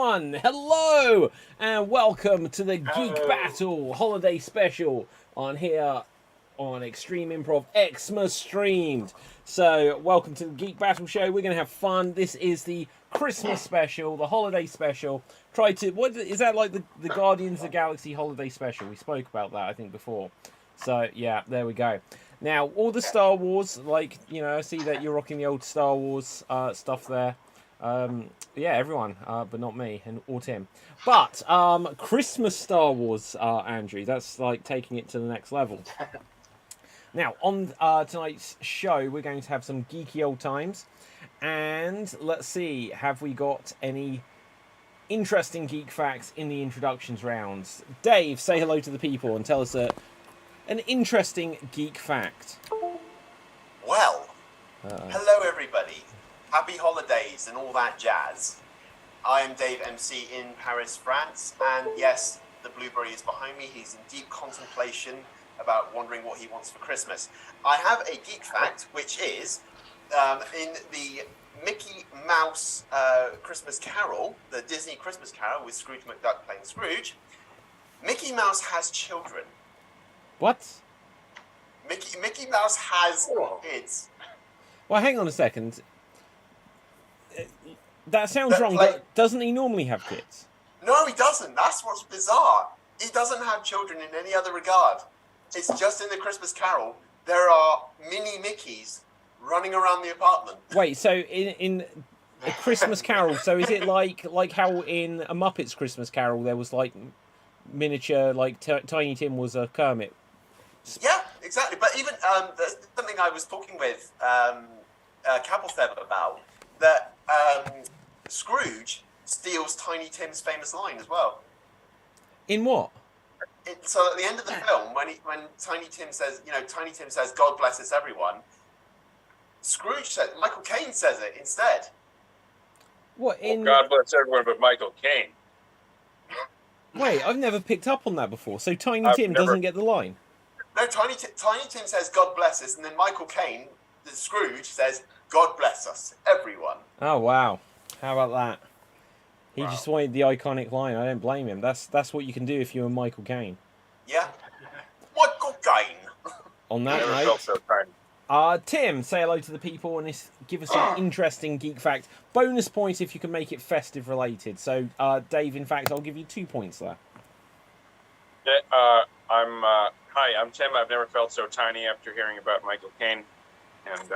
everyone! Hello! And welcome to the Geek Battle Holiday Special on here on Extreme Improv Xmas Streamed. So, welcome to the Geek Battle Show. We're going to have fun. This is the Christmas special, the holiday special. What is that, like the Guardians of the Galaxy holiday special? We spoke about that, I think, before. So, yeah, there we go. Now, all the Star Wars, I see that you're rocking the old Star Wars stuff there. Yeah, everyone, but not me or Tim. But Christmas Star Wars, Andrew, that's like taking it to the next level. Now, on tonight's show, we're going to have some geeky old times. And let's see, have we got any interesting geek facts in the introductions rounds? Dave, say hello to the people and tell us an interesting geek fact. Well, hello everybody. Happy holidays and all that jazz. I am Dave MC in Paris, France, and yes, the blueberry is behind me. He's in deep contemplation about wondering what he wants for Christmas. I have a geek fact, which is in the Mickey Mouse Christmas Carol, the Disney Christmas Carol with Scrooge McDuck playing Scrooge, Mickey Mouse has children. What? Mickey Mouse has kids. Well, hang on a second. That sounds wrong. Doesn't he normally have kids? No, he doesn't. That's what's bizarre. He doesn't have children in any other regard. It's just in the Christmas Carol, there are mini Mickeys running around the apartment. Wait, so in a Christmas Carol, so is it like how in a Muppets Christmas Carol there was like miniature, like Tiny Tim was a Kermit? Yeah, exactly. But even there's something I was talking with Cablethev about, that Scrooge steals Tiny Tim's famous line as well. In what? So at the end of the film, when Tiny Tim says, "God bless us, everyone," Michael Caine says it instead. What in? Well, God bless everyone, but Michael Caine. Wait, I've never picked up on that before. So Tiny Tim doesn't get the line. No, Tiny Tim says, "God bless us," and then Michael Caine, the Scrooge, says, "God bless us, everyone." Oh wow! How about that? He just wanted the iconic line. I don't blame him. That's what you can do if you're Michael Caine. Yeah, Michael Caine. On that note, Tim, say hello to the people and give us an interesting geek fact. Bonus point if you can make it festive related. So, Dave, in fact, I'll give you 2 points there. Hi, I'm Tim. I've never felt so tiny after hearing about Michael Caine. And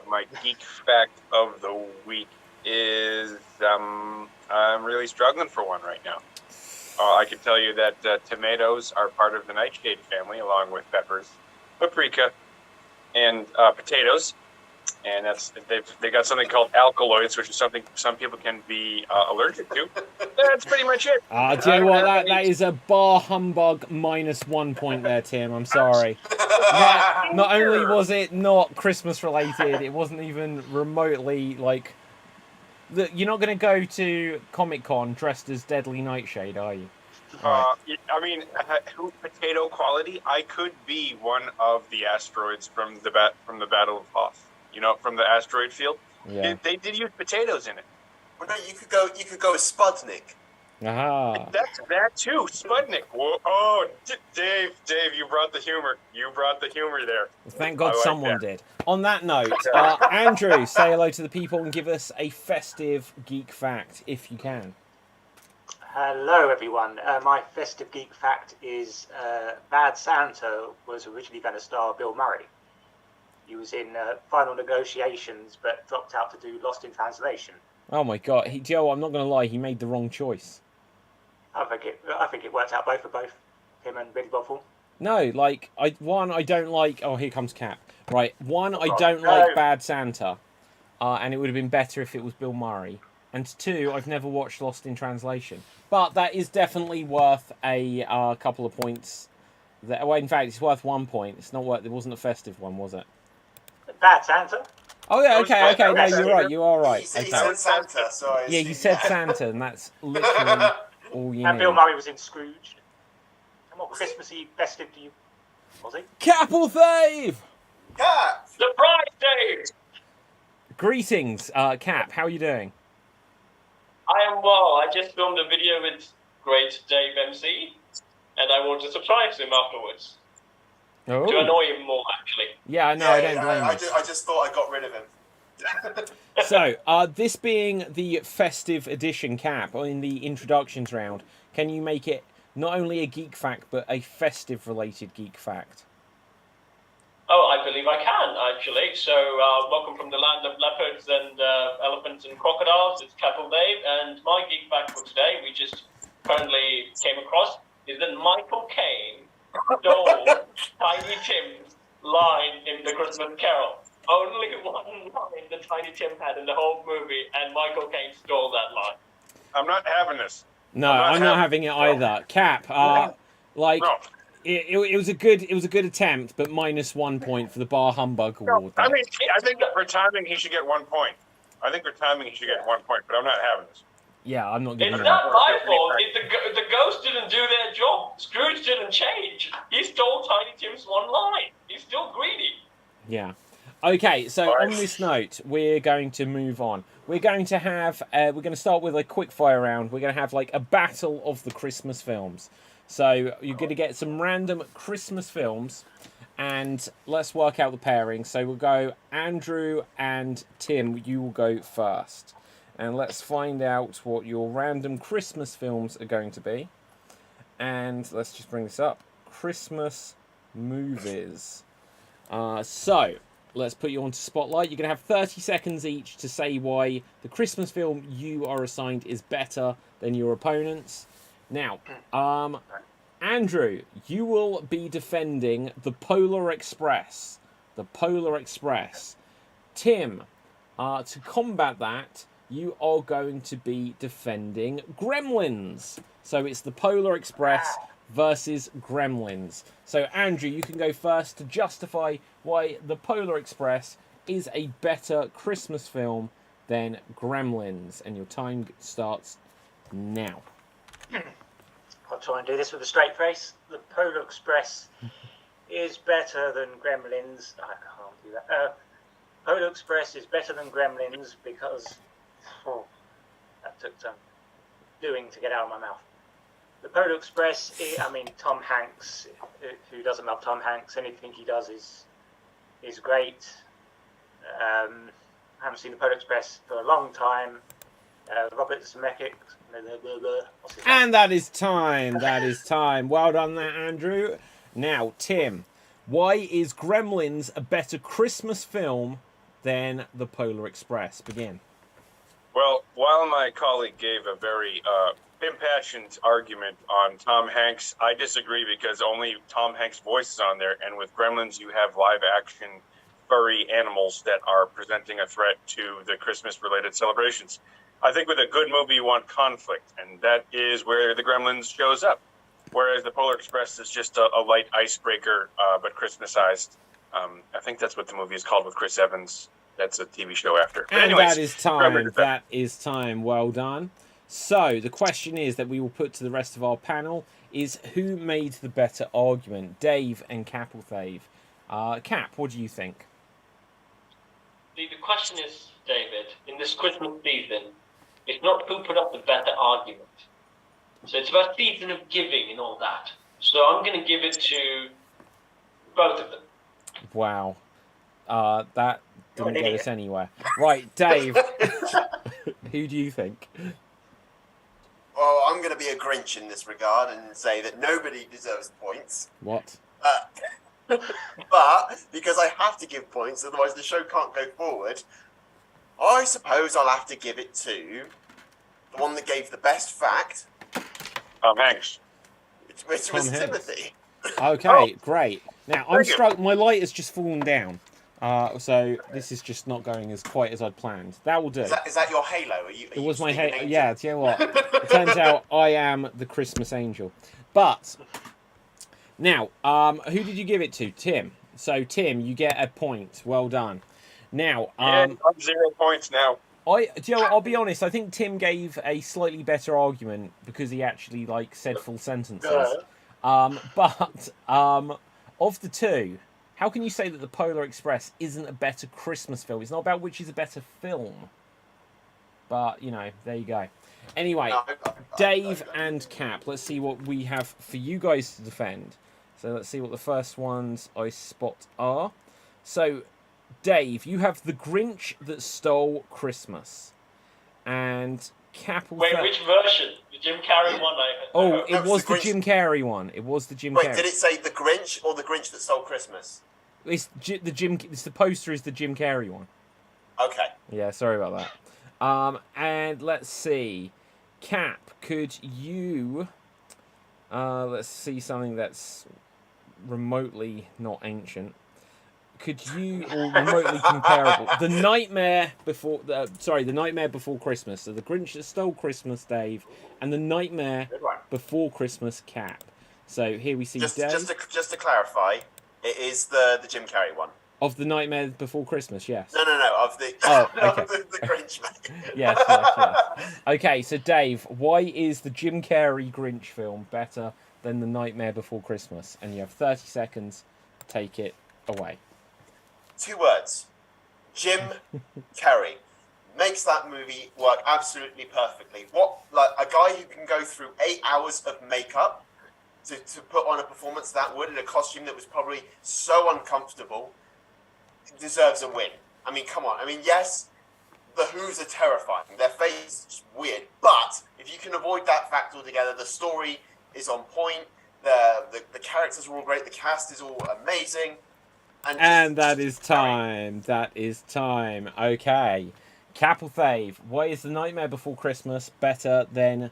my geek fact of the week is I'm really struggling for one right now. I can tell you that tomatoes are part of the nightshade family, along with peppers, paprika, and potatoes. And they got something called alkaloids, which is something some people can be allergic to. That's pretty much it. Do you know what? That is a bar humbug -1 point there, Tim. I'm sorry. Not only was it not Christmas related, it wasn't even remotely like. You're not going to go to Comic-Con dressed as Deadly Nightshade, are you? I mean, potato quality. I could be one of the asteroids from the Battle of Hoth. From the asteroid field. Yeah. They did use potatoes in it. Well, no, you could go as Sputnik. Aha. That's that too, Sputnik. Whoa, oh, Dave, you brought the humor. You brought the humor there. Thank God someone did. On that note, Andrew, say hello to the people and give us a festive geek fact, if you can. Hello, everyone. My festive geek fact is Bad Santa was originally going to star Bill Murray. He was in final negotiations, but dropped out to do Lost in Translation. Oh my God, Joe! I'm not going to lie, he made the wrong choice. I think it worked out for both him and Billy Bob Thornton. No, I don't like. Oh, here comes Cap. Right, I don't like Bad Santa, and it would have been better if it was Bill Murray. And 2, I've never watched Lost in Translation, but that is definitely worth a couple of points. Well, in fact, it's worth 1 point. It's not worth. It wasn't a festive one, was it? Bad Santa. Oh yeah, okay. No, you're right. You are right. He said Santa, so yeah, he said Santa, and that's literally all you And need. Bill Murray was in Scrooge. And what Christmassy festive do you? Was he? Caplethev! Yeah. Surprise, Dave! Greetings, Cap. How are you doing? I am well. I just filmed a video with great Dave MC, and I want to surprise him afterwards. Oh. To annoy him more, actually. Yeah, no, I don't blame you. I just thought I got rid of him. So, this being the festive edition, Cap, in the introductions round, can you make it not only a geek fact, but a festive-related geek fact? Oh, I believe I can, actually. So, welcome from the land of leopards and elephants and crocodiles. It's Capital Dave, and my geek fact for today, we just currently came across, is that Michael Caine stole Tiny Tim's line in The Christmas Carol. Only one line that Tiny Tim had in the whole movie, and Michael Caine stole that line. I'm not having this. No, I'm not having it either. Cap, like... No. It was a good attempt, but -1 point for the Bar Humbug Award. I mean, I think for timing he should get 1 point. I think for timing he should get 1 point, but I'm not having this. Yeah, I'm not giving It's it. not my fault. The ghost didn't do their job. Scrooge didn't change. He stole Tiny Tim's one line. He's still greedy. Yeah. Okay, so on this note, we're going to move on. We're going to have we're going to start with a quick fire round. We're going to have like a battle of the Christmas films. So you're going to get some random Christmas films, and let's work out the pairing. So we'll go Andrew and Tim. You will go first, and let's find out what your random Christmas films are going to be. And let's just bring this up. Christmas movies. So let's put you onto Spotlight. You're going to have 30 seconds each to say why the Christmas film you are assigned is better than your opponent's. Now, Andrew, you will be defending the Polar Express. The Polar Express. Tim, to combat that, you are going to be defending Gremlins. So it's the Polar Express versus Gremlins. So Andrew, you can go first to justify why the Polar Express is a better Christmas film than Gremlins. And your time starts now. I'll try and do this with a straight face. The Polar Express is better than Gremlins. I can't do that. Polar Express is better than Gremlins because that took some doing to get out of my mouth. The Polar Express, Tom Hanks. Who doesn't love Tom Hanks? Anything he does is great. I haven't seen the Polar Express for a long time. Robert Zemeckis. And that is time. That is time. Well done there, Andrew. Now, Tim, why is Gremlins a better Christmas film than The Polar Express? Begin. Well, while my colleague gave a very impassioned argument on Tom Hanks, I disagree because only Tom Hanks' voice is on there, and with Gremlins you have live-action furry animals that are presenting a threat to the Christmas-related celebrations. I think with a good movie, you want conflict, and that is where the Gremlins shows up. Whereas the Polar Express is just a light icebreaker, but Christmas-sized. I think that's what the movie is called with Chris Evans. That's a TV show after. But and anyways, that is time. That is time. Well done. So the question is that we will put to the rest of our panel is who made the better argument, Dave and Capelthave? Cap, what do you think? The question is, David, in this Christmas season, it's not who put up the better argument. So it's about season of giving and all that. So I'm going to give it to both of them. Wow. That didn't get us anywhere. Right, Dave, who do you think? Well, I'm going to be a Grinch in this regard and say that nobody deserves points. What? But because I have to give points, otherwise the show can't go forward, I suppose I'll have to give it to the one that gave the best fact. Tom Hanks. Which was Timothy. Okay, great. Now, I'm struck. My light has just fallen down. So this is just not going as quite as I'd planned. That will do. Is that your halo? It was my halo. Yeah, do you know what? It turns out I am the Christmas angel. But now, who did you give it to? Tim. So Tim, you get a point. Well done. Now, I'm 0 points now. I'll be honest. I think Tim gave a slightly better argument because he actually said full sentences. But of the two, how can you say that the Polar Express isn't a better Christmas film? It's not about which is a better film. But you know, there you go. Anyway, No, Dave and Cap, let's see what we have for you guys to defend. So let's see what the first ones I spot are. So, Dave, you have The Grinch That Stole Christmas. And Cap will Wait, which version? The Jim Carrey one? Oh, it No, was it's the the Grinch. Jim Carrey one. It was the Jim Wait, Carrey. did it say The Grinch or The Grinch That Stole Christmas? It's the poster is the Jim Carrey one. Okay. Yeah, sorry about that. And let's see. Cap, could you let's see something that's remotely not ancient. Could you, or remotely comparable, The Nightmare Before Christmas. So The Grinch That Stole Christmas, Dave, and The Nightmare Before Christmas, Cap. So here we see Just Dave. to clarify, it is the Jim Carrey one. Of The Nightmare Before Christmas, yes. No, of the okay. of the Grinch. yes. Okay, so Dave, why is the Jim Carrey Grinch film better than The Nightmare Before Christmas? And you have 30 seconds. Take it away. 2 words. Jim Carrey makes that movie work absolutely perfectly. What, like a guy who can go through 8 hours of makeup to put on a performance that would in a costume that was probably so uncomfortable deserves a win. I mean, come on. I mean, yes, the Who's are terrifying. Their face is just weird. But if you can avoid that fact altogether, the story is on point. The characters are all great. The cast is all amazing. And that is time. That is time. Okay. Capelthave, why is The Nightmare Before Christmas better than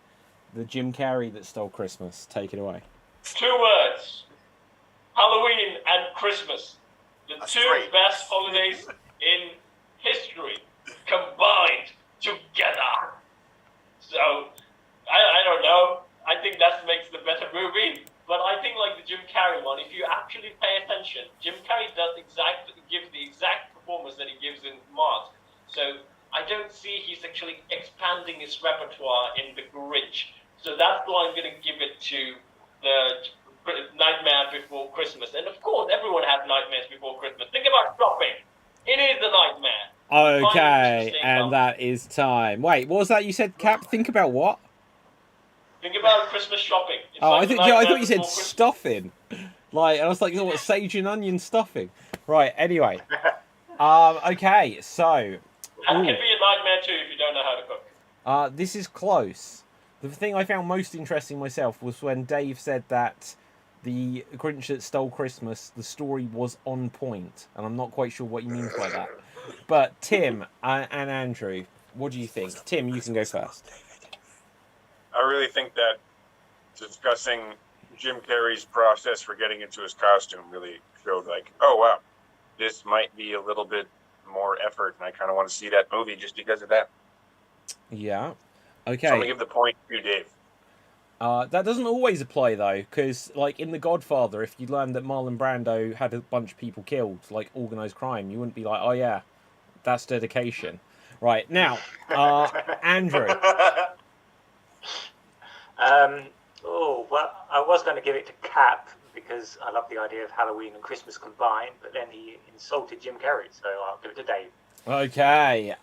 the Jim Carrey That Stole Christmas? Take it away. 2 words. Halloween and Christmas. The 2 best holidays in history combined together. So, I don't know. I think that makes the better movie. But I think like the Jim Carrey one, if you actually pay attention, Jim Carrey gives the exact performance that he gives in Mars. So I don't see he's actually expanding his repertoire in The Grinch. So that's why I'm going to give it to the Nightmare Before Christmas. And of course, everyone has nightmares before Christmas. Think about shopping. It is the nightmare. Okay, and that is time. Wait, what was that you said, Cap? Think about what? Think about Christmas shopping. It's I thought you said stuffing. Like, I was like, what, sage and onion stuffing? Right, anyway. Okay, so... That can be a nightmare too if you don't know how to cook. This is close. The thing I found most interesting myself was when Dave said that the Grinch That Stole Christmas, the story was on point. And I'm not quite sure what he means by that. But Tim and Andrew, what do you think? Tim, you can go first. I really think that discussing Jim Carrey's process for getting into his costume really showed like, oh, wow, this might be a little bit more effort, and I kind of want to see that movie just because of that. Yeah. Okay. So I'm going to give the point to Dave. That doesn't always apply, though, because, like, in The Godfather, if you learned that Marlon Brando had a bunch of people killed, like organised crime, you wouldn't be like, oh, yeah, that's dedication. Right, now, Andrew. Well, I was going to give it to Cap because I love the idea of Halloween and Christmas combined, but then he insulted Jim Carrey, so I'll give it to Dave. Okay,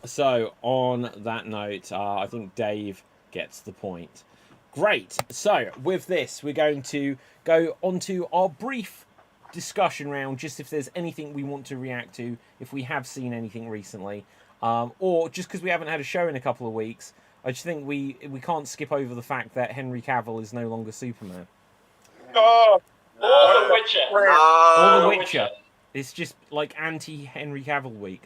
so on that note, I think Dave gets the point. Great, so with this, we're going to go on to our brief discussion round, just if there's anything we want to react to, if we have seen anything recently, or just because we haven't had a show in a couple of weeks. I just think we can't skip over the fact that Henry Cavill is no longer Superman. Oh, or The Witcher. Or The Witcher. It's just like anti-Henry Cavill week.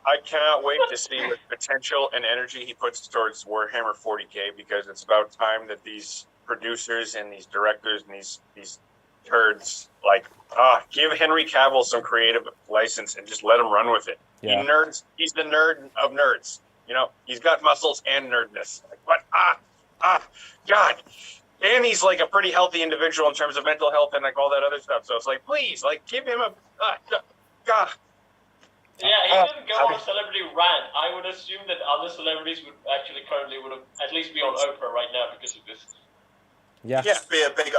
I cannot wait to see what potential and energy he puts towards Warhammer 40k, because it's about time that these producers and these directors and these turds give Henry Cavill some creative license and just let him run with it. Yeah. He's the nerd of nerds. You know, he's got muscles and nerdness. Like, God. And he's like a pretty healthy individual in terms of mental health and like all that other stuff. So it's like, please, like, give him a, God. Yeah, he didn't go on a celebrity rant. I would assume that other celebrities would have at least be on Oprah right now because of this. Yeah. Just be a big.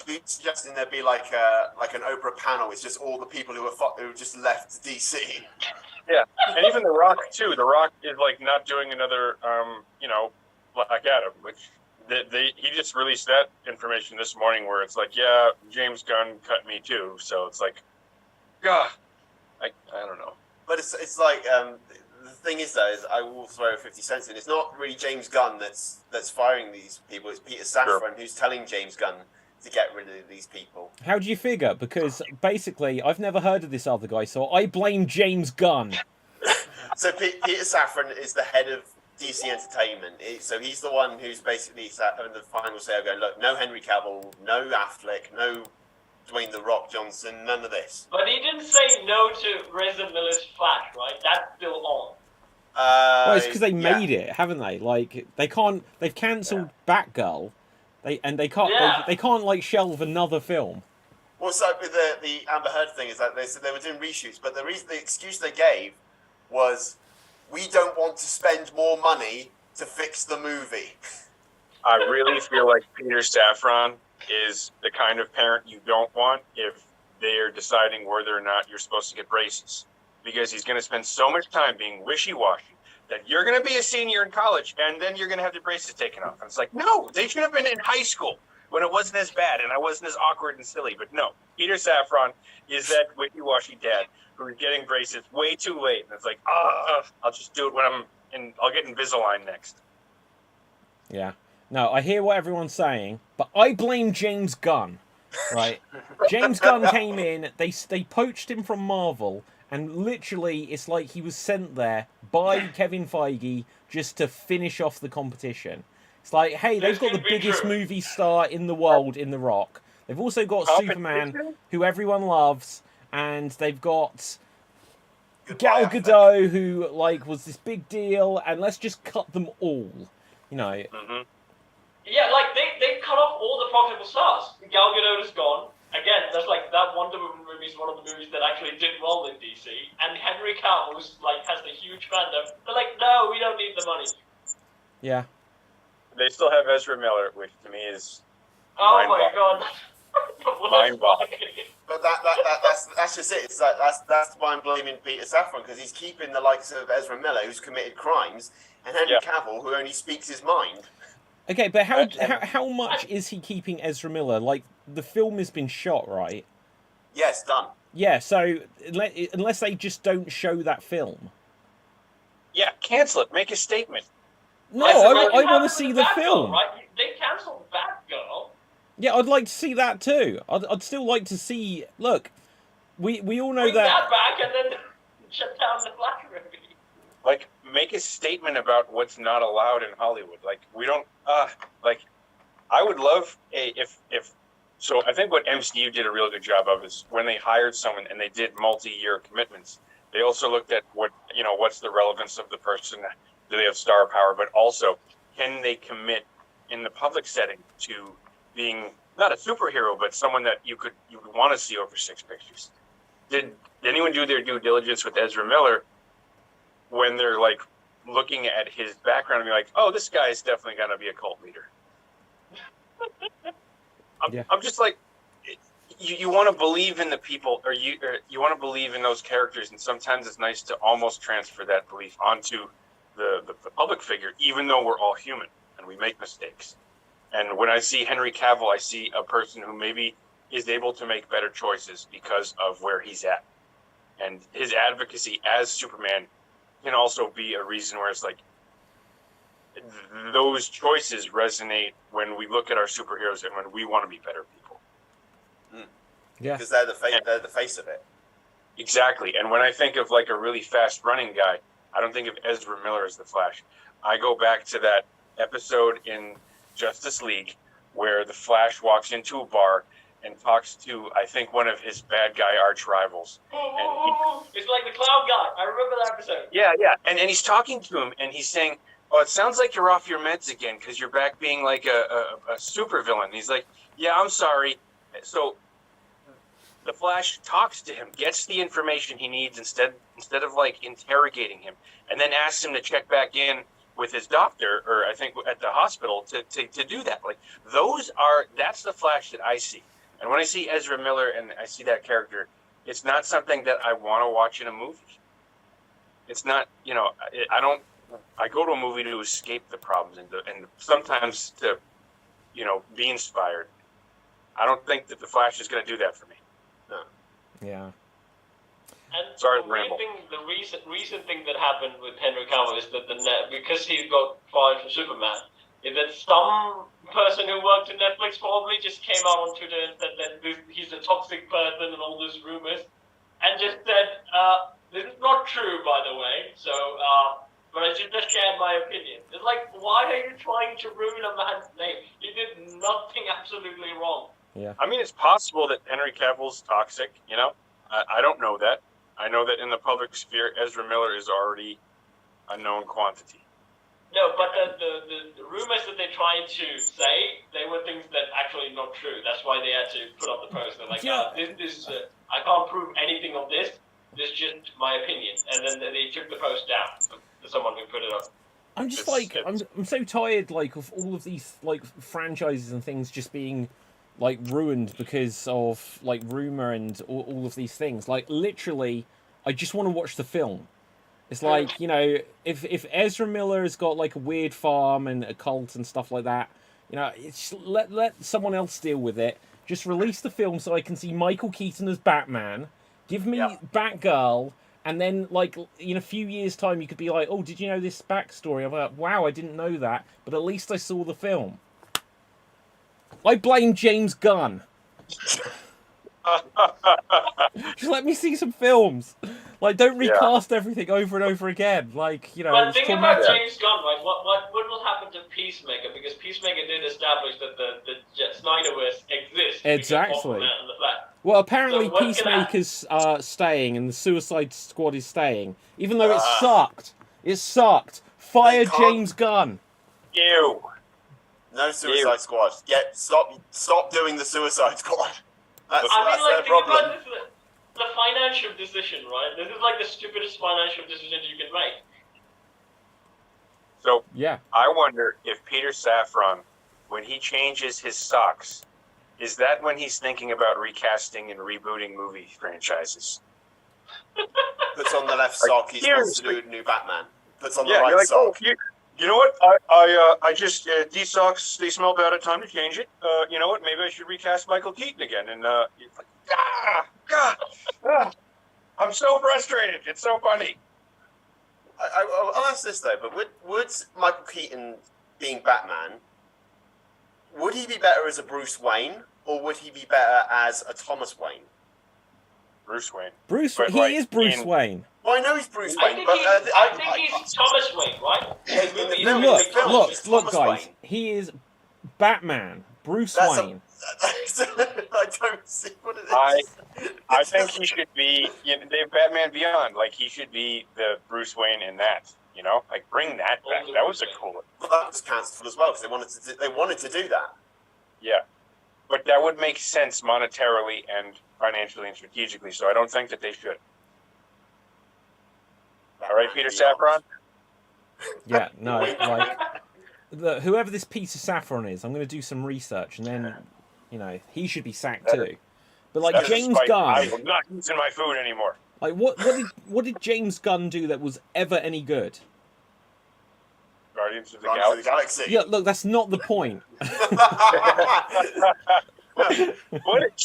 You suggesting there be like an Oprah panel? It's just all the people who just left DC. Yeah, and even The Rock too. The Rock is like not doing another, Black Adam, which he just released that information this morning, where it's like, yeah, James Gunn cut me too. So it's like, God, I don't know. But it's like the thing is though, is I will throw 50 cents in. It's not really James Gunn that's firing these people. It's Peter Safran who's telling James Gunn to get rid of these people. How do you figure? Because basically, I've never heard of this other guy, so I blame James Gunn. So Peter Safran is the head of DC Entertainment. So he's the one who's basically having the final say of going, look, no Henry Cavill, no Affleck, no Dwayne The Rock Johnson, none of this. But he didn't say no to Ezra Miller's Flash, right? That's still on. Well, it's because they made it, haven't they? Like they can't. They've cancelled Batgirl, they can't like shelve another film. Well, so with the Amber Heard thing is that they said they were doing reshoots, but the excuse they gave was, we don't want to spend more money to fix the movie. I really feel like Peter Safran is the kind of parent you don't want if they're deciding whether or not you're supposed to get braces. Because he's going to spend so much time being wishy-washy that you're going to be a senior in college and then you're going to have the braces taken off. And it's like, no, they should have been in high school when it wasn't as bad and I wasn't as awkward and silly. But no, Peter Safran is that wishy-washy dad who's getting braces way too late. And it's like, I'll just do it when I'll get Invisalign next. Yeah. No, I hear what everyone's saying, but I blame James Gunn, right? James Gunn came in, they poached him from Marvel, and literally it's like he was sent there by Kevin Feige just to finish off the competition. It's like, hey, they've got the biggest movie star in the world in The Rock. They've also got Superman, who everyone loves, and they've got Gal Gadot, who was this big deal, and let's just cut them all, Mm-hmm. Yeah, they cut off all the profitable stars. Gal Gadot is gone. Again, that's that Wonder Woman movie is one of the movies that actually did well in DC. And Henry Cavill has the huge fandom. They're like, no, we don't need the money. Yeah. They still have Ezra Miller, which to me is my god. mind-boggling. But that's just it. It's like that's why I'm blaming Peter Safran, because he's keeping the likes of Ezra Miller, who's committed crimes, and Henry Cavill, who only speaks his mind. Okay, but how much is he keeping Ezra Miller? Like, the film has been shot, right? Yes, done. Yeah, so unless they just don't show that film. Yeah, cancel it. Make a statement. No, I want to see the film. Right? They cancelled Batgirl. Yeah, I'd like to see that too. I'd still like to see. Look, we all know Bring that back and then shut down the Flash movie. Make a statement about what's not allowed in Hollywood. We don't. I would love if. So I think what MCU did a really good job of is when they hired someone and they did multi-year commitments. They also looked at what's the relevance of the person. Do they have star power? But also, can they commit in the public setting to being not a superhero, but someone that you would want to see over 6 pictures? Did anyone do their due diligence with Ezra Miller when they're looking at his background and be like, oh, this guy is definitely going to be a cult leader? I'm just like, you want to believe in the people, or you want to believe in those characters, and sometimes it's nice to almost transfer that belief onto the public figure, even though we're all human and we make mistakes. And when I see Henry Cavill, I see a person who maybe is able to make better choices because of where he's at. And his advocacy as Superman can also be a reason where it's those choices resonate when we look at our superheroes and when we want to be better people. Yeah, because they're the face of it. Exactly. And when I think of a really fast running guy, I don't think of Ezra Miller as the Flash. I go back to that episode in Justice League where the Flash walks into a bar and talks to, I think, one of his bad guy arch rivals. It's like the clown guy. I remember that episode. Yeah. And he's talking to him, and he's saying, oh, it sounds like you're off your meds again because you're back being like a supervillain. He's like, yeah, I'm sorry. So the Flash talks to him, gets the information he needs instead of interrogating him, and then asks him to check back in with his doctor, or I think at the hospital to do that. Like that's the Flash that I see. And when I see Ezra Miller and I see that character, it's not something that I want to watch in a movie. It's not, I go to a movie to escape the problems and sometimes to, be inspired. I don't think that the Flash is going to do that for me. No. Yeah. And Sorry, the recent thing that happened with Henry Cavill is that because he got fired from Superman, is that some person who worked at Netflix probably just came out on Twitter and said that he's a toxic person and all those rumors, and just said, this is not true, by the way, so, but I should just share my opinion. It's like, why are you trying to ruin a man's name? You did nothing absolutely wrong. Yeah. I mean, it's possible that Henry Cavill's toxic, I don't know that. I know that in the public sphere, Ezra Miller is already a known quantity. No, but the rumors that they tried to say, they were things that actually not true. That's why they had to put up the post. They're like, this I can't prove anything of this. This is just my opinion. And then they took the post down to someone who put it up. I'm just I'm so tired of all of these franchises and things just being ruined because of rumor and all of these things. Literally, I just want to watch the film. It's if Ezra Miller has got a weird farm and a cult and stuff like that, it's let someone else deal with it. Just release the film so I can see Michael Keaton as Batman. Give me Batgirl, and then in a few years' time you could be like, oh, did you know this backstory? I'm like, wow, I didn't know that, but at least I saw the film. I blame James Gunn. Just let me see some films. Don't recast everything over and over again. But think about James Gunn, right? What will happen to Peacemaker? Because Peacemaker did establish that the Snyderverse exists. Exactly. Well, apparently Peacemaker's staying and the Suicide Squad is staying, even though it sucked. It sucked. Fire James Gunn. Ew. No Suicide Squad. Stop doing the Suicide Squad. That's their think problem. about this, the financial decision, right? This is the stupidest financial decision you can make. So, I wonder if Peter Safran, when he changes his socks, is that when he's thinking about recasting and rebooting movie franchises? Puts on the left sock, he's supposed to do a new Batman. Puts on the right you're sock. Oh, you know what? I just these socks, they smell bad. Time to change it. You know what? Maybe I should recast Michael Keaton again. And I'm so frustrated. It's so funny. I'll ask this though, but would Michael Keaton being Batman, would he be better as a Bruce Wayne, or would he be better as a Thomas Wayne? Bruce Wayne. He is Bruce Wayne. Well, I know he's Bruce I Wayne, think he's Thomas Wayne, right? Look, guys. He is Batman. Bruce Wayne. I don't see what it is. I think he should be Batman Beyond. He should be the Bruce Wayne in that. Bring that back. That was a cool. Well, that was cancelled as well because they wanted to do that. Yeah, but that would make sense monetarily and financially and strategically. So I don't think that they should. All right, Peter Safran? Yeah, no, whoever this Peter Safran is, I'm going to do some research, and then, he should be sacked too. But James Gunn, I'm not using my food anymore. What did James Gunn do that was ever any good? Guardians of the Galaxy. Yeah, look, that's not the point. What is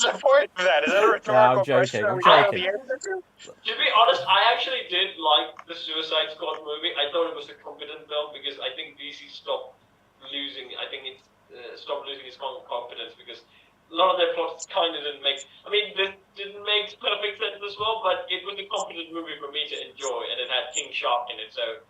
the point of that? Is that a rhetorical question? I'm joking. To be honest, I actually did like the Suicide Squad movie. I thought it was a competent film because I think DC stopped losing. I think it stopped losing its confidence because a lot of their plots kind of didn't make. I mean, this didn't make perfect sense as well, but it was a competent movie for me to enjoy, and it had King Shark in it, so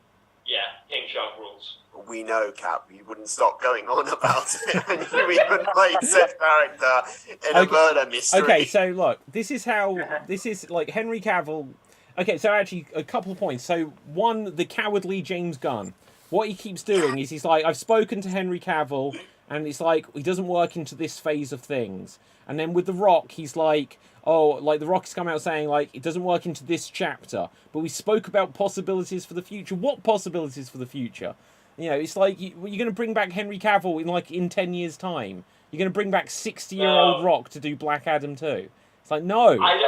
yeah, King Shark rules. We know, Cap, you wouldn't stop going on about it, and you even played said character in a murder mystery. Okay, so look, this is Henry Cavill. Okay, so actually, a couple of points. So, one, the cowardly James Gunn. What he keeps doing is he's like, I've spoken to Henry Cavill, and it's he doesn't work into this phase of things. And then with The Rock, he's like, The Rock's come out saying, it doesn't work into this chapter. But we spoke about possibilities for the future. What possibilities for the future? You know, it's like you're going to bring back Henry Cavill in 10 years' time. You're going to bring back 60-year-old Rock to do Black Adam too. It's like, no. I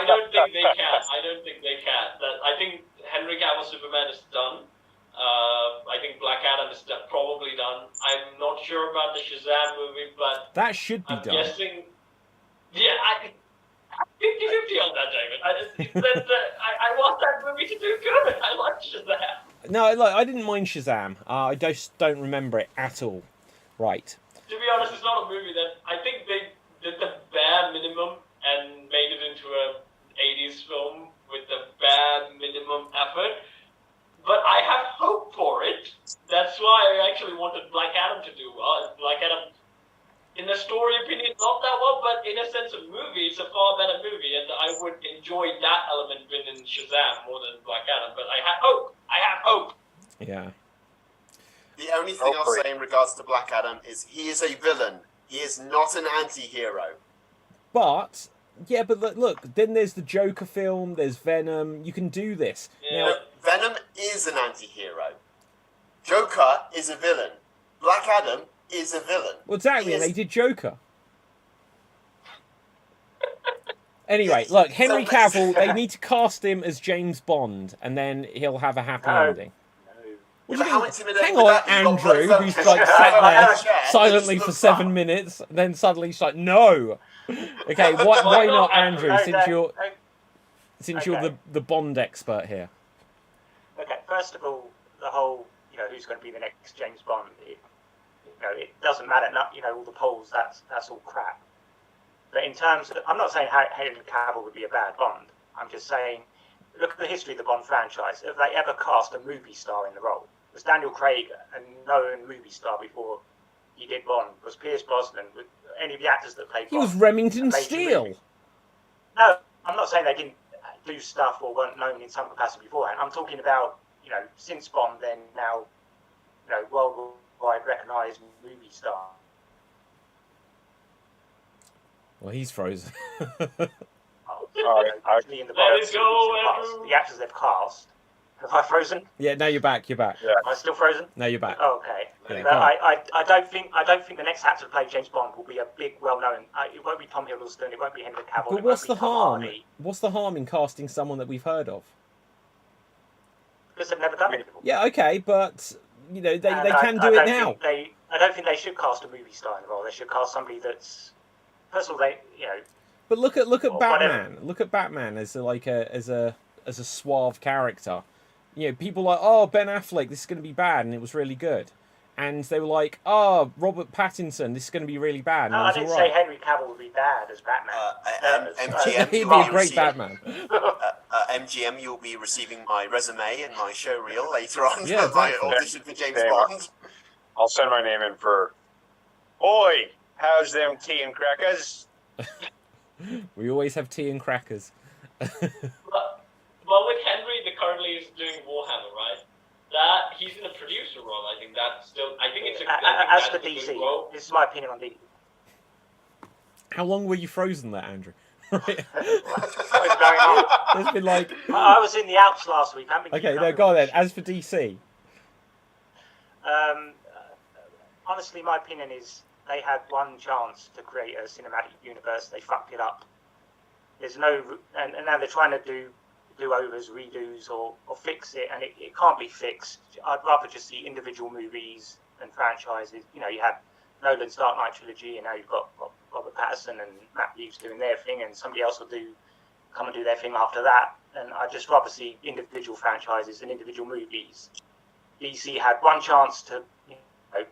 don't think they can. I don't think they can. I think Henry Cavill Superman is done. I think Black Adam is probably done. I'm not sure about the Shazam movie, but that should be I'm done. guessing. Yeah, I'm 50-50 on that, David. I want that movie to do good. I like Shazam. No, look, I didn't mind Shazam. I just don't remember it at all. Right. To be honest, it's not a movie that I think they did the bare minimum and made it into a 80s film with the bare minimum effort. But I have hope for it. That's why I actually wanted Black Adam to do well. Black Adam, in the story opinion, not that well, but in a sense of movie, it's a far better movie, and I would enjoy that element within Shazam more than Black Adam. But I have hope. I have hope. Yeah. The only thing I'll say in regards to Black Adam is he is a villain. He is not an anti-hero. But, yeah, but look, then there's the Joker film, there's Venom, you can do this. Yeah. Now, Venom is an anti-hero. Joker is a villain. Black Adam is a villain. well, exactly, and they did Joker. Anyway, look, Henry Cavill, they need to cast him as James Bond, and then he'll have a happy ending. What do you mean? Hang on, Andrew, who's like sat there silently for 7 minutes, and then suddenly he's like, no. Okay, why not Andrew? Since you're the Bond expert here. Okay, first of all, the whole who's going to be the next James Bond. It doesn't matter. All the polls. That's all crap. But in terms of, I'm not saying Henry Cavill would be a bad Bond. I'm just saying, look at the history of the Bond franchise. Have they ever cast a movie star in the role? Was Daniel Craig a known movie star before he did Bond? Was Pierce Brosnan? Was any of the actors that played Bond? He was Remington Steele. No, I'm not saying they didn't do stuff or weren't known in some capacity beforehand. I'm talking about, since Bond, then now, worldwide recognised movie star. Well, he's frozen. Actually in the the actors they've cast. Have I frozen? Yeah, now you're back. You're back. Yeah. Am I still frozen? Now you're back. Oh, okay. Yeah, But I don't think the next actor to play James Bond will be a big, well-known. It won't be Tom Hiddleston. It won't be Henry Cavill. But what's the harm? What's the harm in casting someone that we've heard of? Because they've never done it before. Yeah, okay, but they can do it now. I don't think they should cast a movie star in the role. They should cast somebody that's. First of all, But look at Batman. Whatever. Look at Batman as a suave character. People are like, oh, Ben Affleck, this is going to be bad, and it was really good. And they were like, oh, Robert Pattinson, this is going to be really bad, and no, it was I didn't all say right. Henry Cavill would be bad as Batman. MGM, He'd be a great Batman. MGM, you'll be receiving my resume and my show reel later on Yeah, for my exactly. audition for James Same. Bond. I'll send my name in for. Oi, how's them tea and crackers? We always have tea and crackers. Well, with Henry, the currently is doing Warhammer, right? That he's in a producer role. I think that's still. I think it's a. As for DC, this is my opinion on DC. How long were you frozen there, Andrew? What is going on? There's been like. I was in the Alps last week. Okay, no, go on then. As for DC. Honestly, my opinion is they had one chance to create a cinematic universe. They fucked it up. There's no, and now they're trying to do do-overs, redos, or fix it, and it can't be fixed. I'd rather just see individual movies and franchises. You had Nolan's Dark Knight trilogy, and now you've got Robert Pattinson and Matt Reeves doing their thing, and somebody else will come and do their thing after that. And I'd just rather see individual franchises and individual movies. DC had one chance to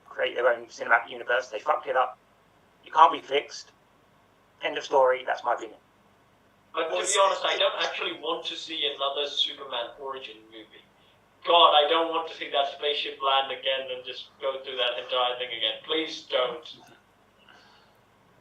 create their own cinematic universe. They fucked it up. It can't be fixed. End of story. That's my opinion. But to be honest, I don't actually want to see another Superman origin movie. God, I don't want to see that spaceship land again and just go through that entire thing again. Please don't.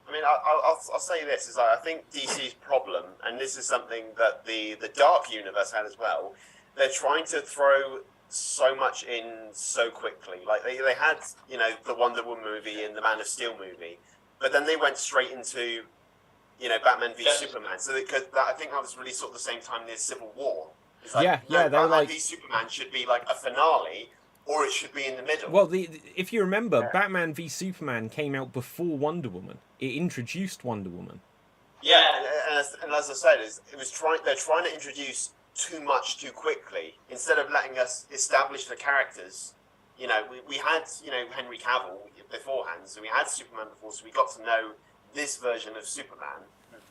I mean, I'll say this, is I think DC's problem, and this is something that the Dark Universe had as well, they're trying to throw so much in so quickly. Like, they had, the Wonder Woman movie and the Man of Steel movie, but then they went straight into, Batman v Superman. So I think that was really sort of the same time as Civil War. It's like, Yeah, they were Batman like... v Superman should be like a finale or it should be in the middle. Well, if you remember, Batman v Superman came out before Wonder Woman. It introduced Wonder Woman. Yeah, and as I said, they're trying to introduce too much too quickly instead of letting us establish the characters. You know, we had Henry Cavill beforehand, so we had Superman before, so we got to know this version of Superman.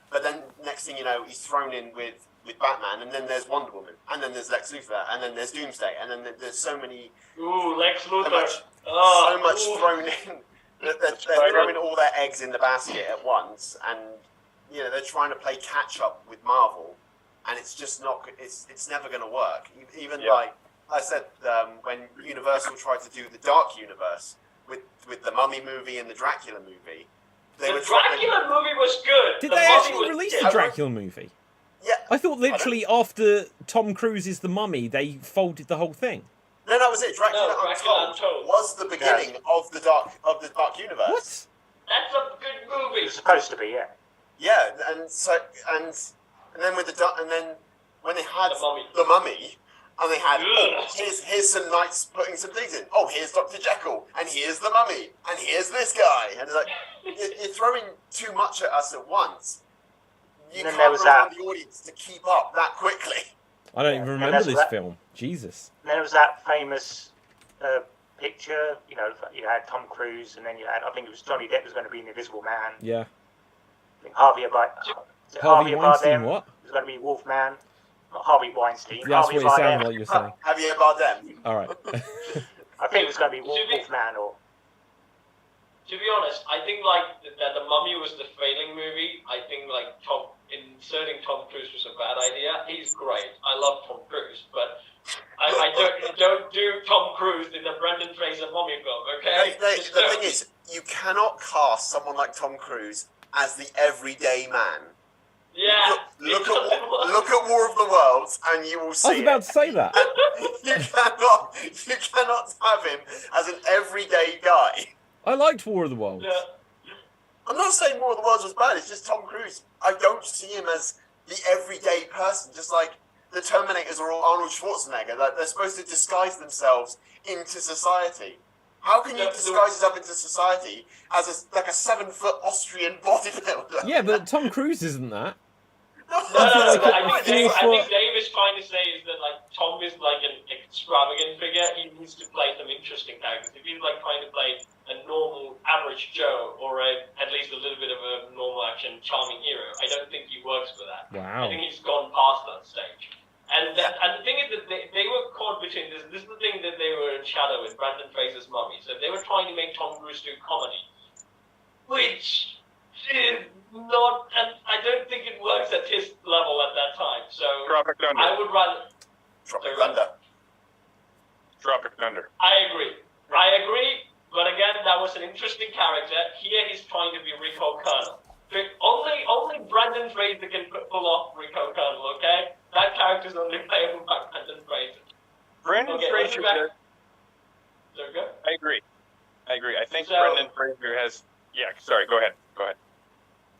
But then next thing you know, he's thrown in with Batman, and then there's Wonder Woman, and then there's Lex Luthor, and then there's Doomsday, and then there's so many. Ooh, Lex Luthor. So much thrown in. They're throwing all their eggs in the basket at once, and you know they're trying to play catch up with Marvel, and it's just not. It's never going to work. Even like I said, when Universal tried to do the Dark Universe with the Mummy movie and the Dracula movie, the Dracula movie was good. Did they actually release the Dracula movie? Yeah. I thought literally after Tom Cruise's The Mummy, they folded the whole thing. No, that was it. Dracula Untold was the beginning of the Dark Universe. What? That's a good movie. It's supposed to be, yeah. Yeah, and then when they had the Mummy, and they had here's some knights putting some things in. Oh, here's Dr. Jekyll, and here's the Mummy, and here's this guy, and it's like you're throwing too much at us at once. You can't rely on the audience to keep up that quickly. I don't even remember this film. Jesus. And then there was that famous picture, you had Tom Cruise, and then you had, I think it was Johnny Depp was going to be an Invisible Man. Yeah. I think Harvey Weinstein, Bardem what? was going to be Wolfman. Not Harvey Weinstein. Yeah, that's Harvey what it sounded like you were saying. Javier Bardem. All right. I think it was going to be Wolfman or... To be honest, I think like that the Mummy was the failing movie. I think like inserting Tom Cruise was a bad idea. He's great. I love Tom Cruise, but I don't do Tom Cruise in the Brendan Fraser Mummy film. Okay. The thing is, you cannot cast someone like Tom Cruise as the everyday man. Yeah. Look at War of the Worlds, and you will see. I was about to say that. You cannot have him as an everyday guy. I liked War of the Worlds. Yeah. I'm not saying War of the Worlds was bad. It's just Tom Cruise. I don't see him as the everyday person. Just like the Terminators or Arnold Schwarzenegger, that they're supposed to disguise themselves into society. How can you disguise yourself into society as a 7-foot Austrian bodybuilder? Yeah, but Tom Cruise isn't that. No, I think Dave is trying to say is that like Tom is like an extravagant figure. He needs to play some interesting characters. If he's like trying to play a normal average Joe or at least a little bit of a normal action charming hero, I don't think he works for that. Wow. I think he's gone past that stage. And the thing is that they were caught between this. This is the thing that they were in shadow with Brendan Fraser's Mummy. So they were trying to make Tom Cruise do comedy, which is not, and I don't think it works at his level at that time. So Tropic Thunder. I would rather. Tropic Thunder. Tropic Thunder. I agree, but again, that was an interesting character. Here he's trying to be Rico Colonel. Only Brendan Fraser can pull off Rico Colonel, okay? That character's only playable by Brendan Fraser. Brendan Fraser. Good? I agree. I think Brendan Fraser has. Yeah, sorry. Go ahead.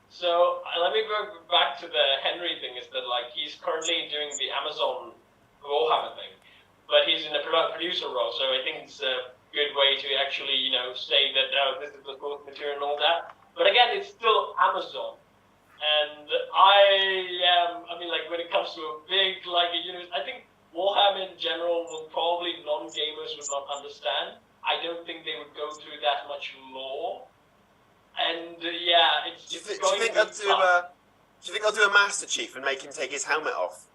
So let me go back to the Henry thing. Is that like he's currently doing the Amazon Warhammer thing, but he's in a producer role. So I think it's a good way to actually say that this is the source material and all that. But again, it's still Amazon, and when it comes to a big I think Warhammer in general will probably non-gamers would not understand. I don't think they would go through that much lore. And it's Do you think I'll do a Master Chief and make him take his helmet off?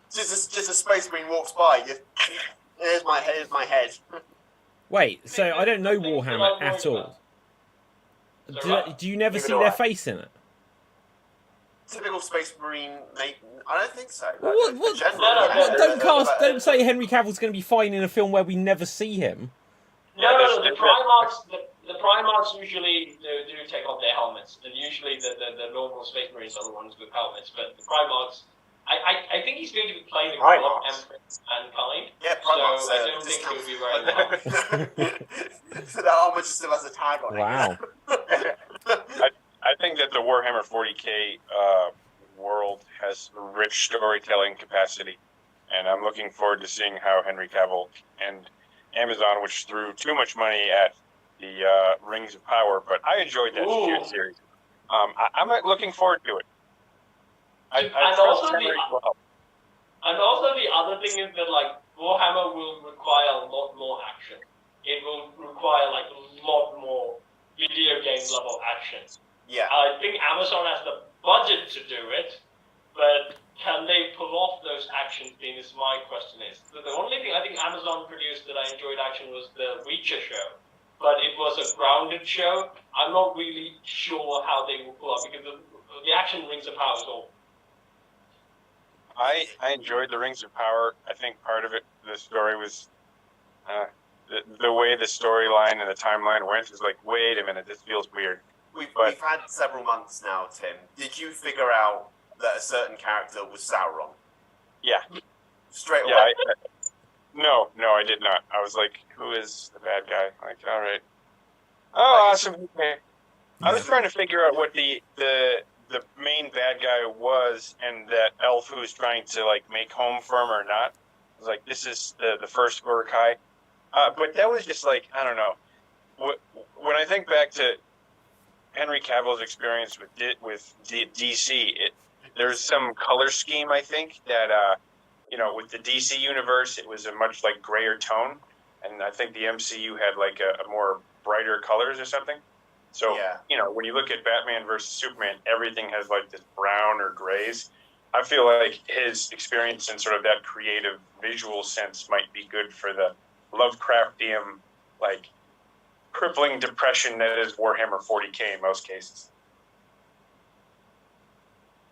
just a Space Marine walks by. Here's my head. Wait, so I don't know Warhammer at all. Do you never see their face in it? Typical Space Marine, mate. I don't think so. Don't say Henry Cavill's going to be fine in a film where we never see him. No. The Primarchs usually do take off their helmets, and usually the normal Space Marines are the ones with helmets. But the Primarchs, I think he's going to be playing a lot of Empress mankind. Yeah, Primarchs. So I don't think he'll be wearing that. So that armor just still has a tag on it. Wow. I think that the Warhammer 40k world has rich storytelling capacity. and I'm looking forward to seeing how Henry Cavill and Amazon, which threw too much money at the Rings of Power, but I enjoyed that series. I'm looking forward to it. I trust Henry well. And also the other thing is that like Warhammer will require a lot more action. It will require like a lot more video game level action. Yeah. I think Amazon has the budget to do it, but can they pull off those action scenes? My question is. The only thing I think Amazon produced that I enjoyed action was the Reacher show, but it was a grounded show. I'm not really sure how they will pull off because the action Rings of Power is all. I enjoyed the Rings of Power. I think part of it, the story was, the way the storyline and the timeline went is like, wait a minute, this feels weird. We've had several months now, Tim. Did you figure out that a certain character was Sauron? Yeah. Straight away? Yeah, no, I did not. I was like, who is the bad guy? Like, all right. Oh, awesome. Okay. I was trying to figure out what the main bad guy was, and that elf who was trying to like make home for him or not. I was like, this is the first Uruk-hai. But that was just like, I don't know. When I think back to Henry Cavill's experience with DC, there's some color scheme, I think, that with the DC universe, it was a much like grayer tone, and I think the MCU had like a more brighter colors or something. So, when you look at Batman versus Superman, everything has like this brown or grays. I feel like his experience in sort of that creative visual sense might be good for the Lovecraftian, like, crippling depression that is Warhammer 40k in most cases.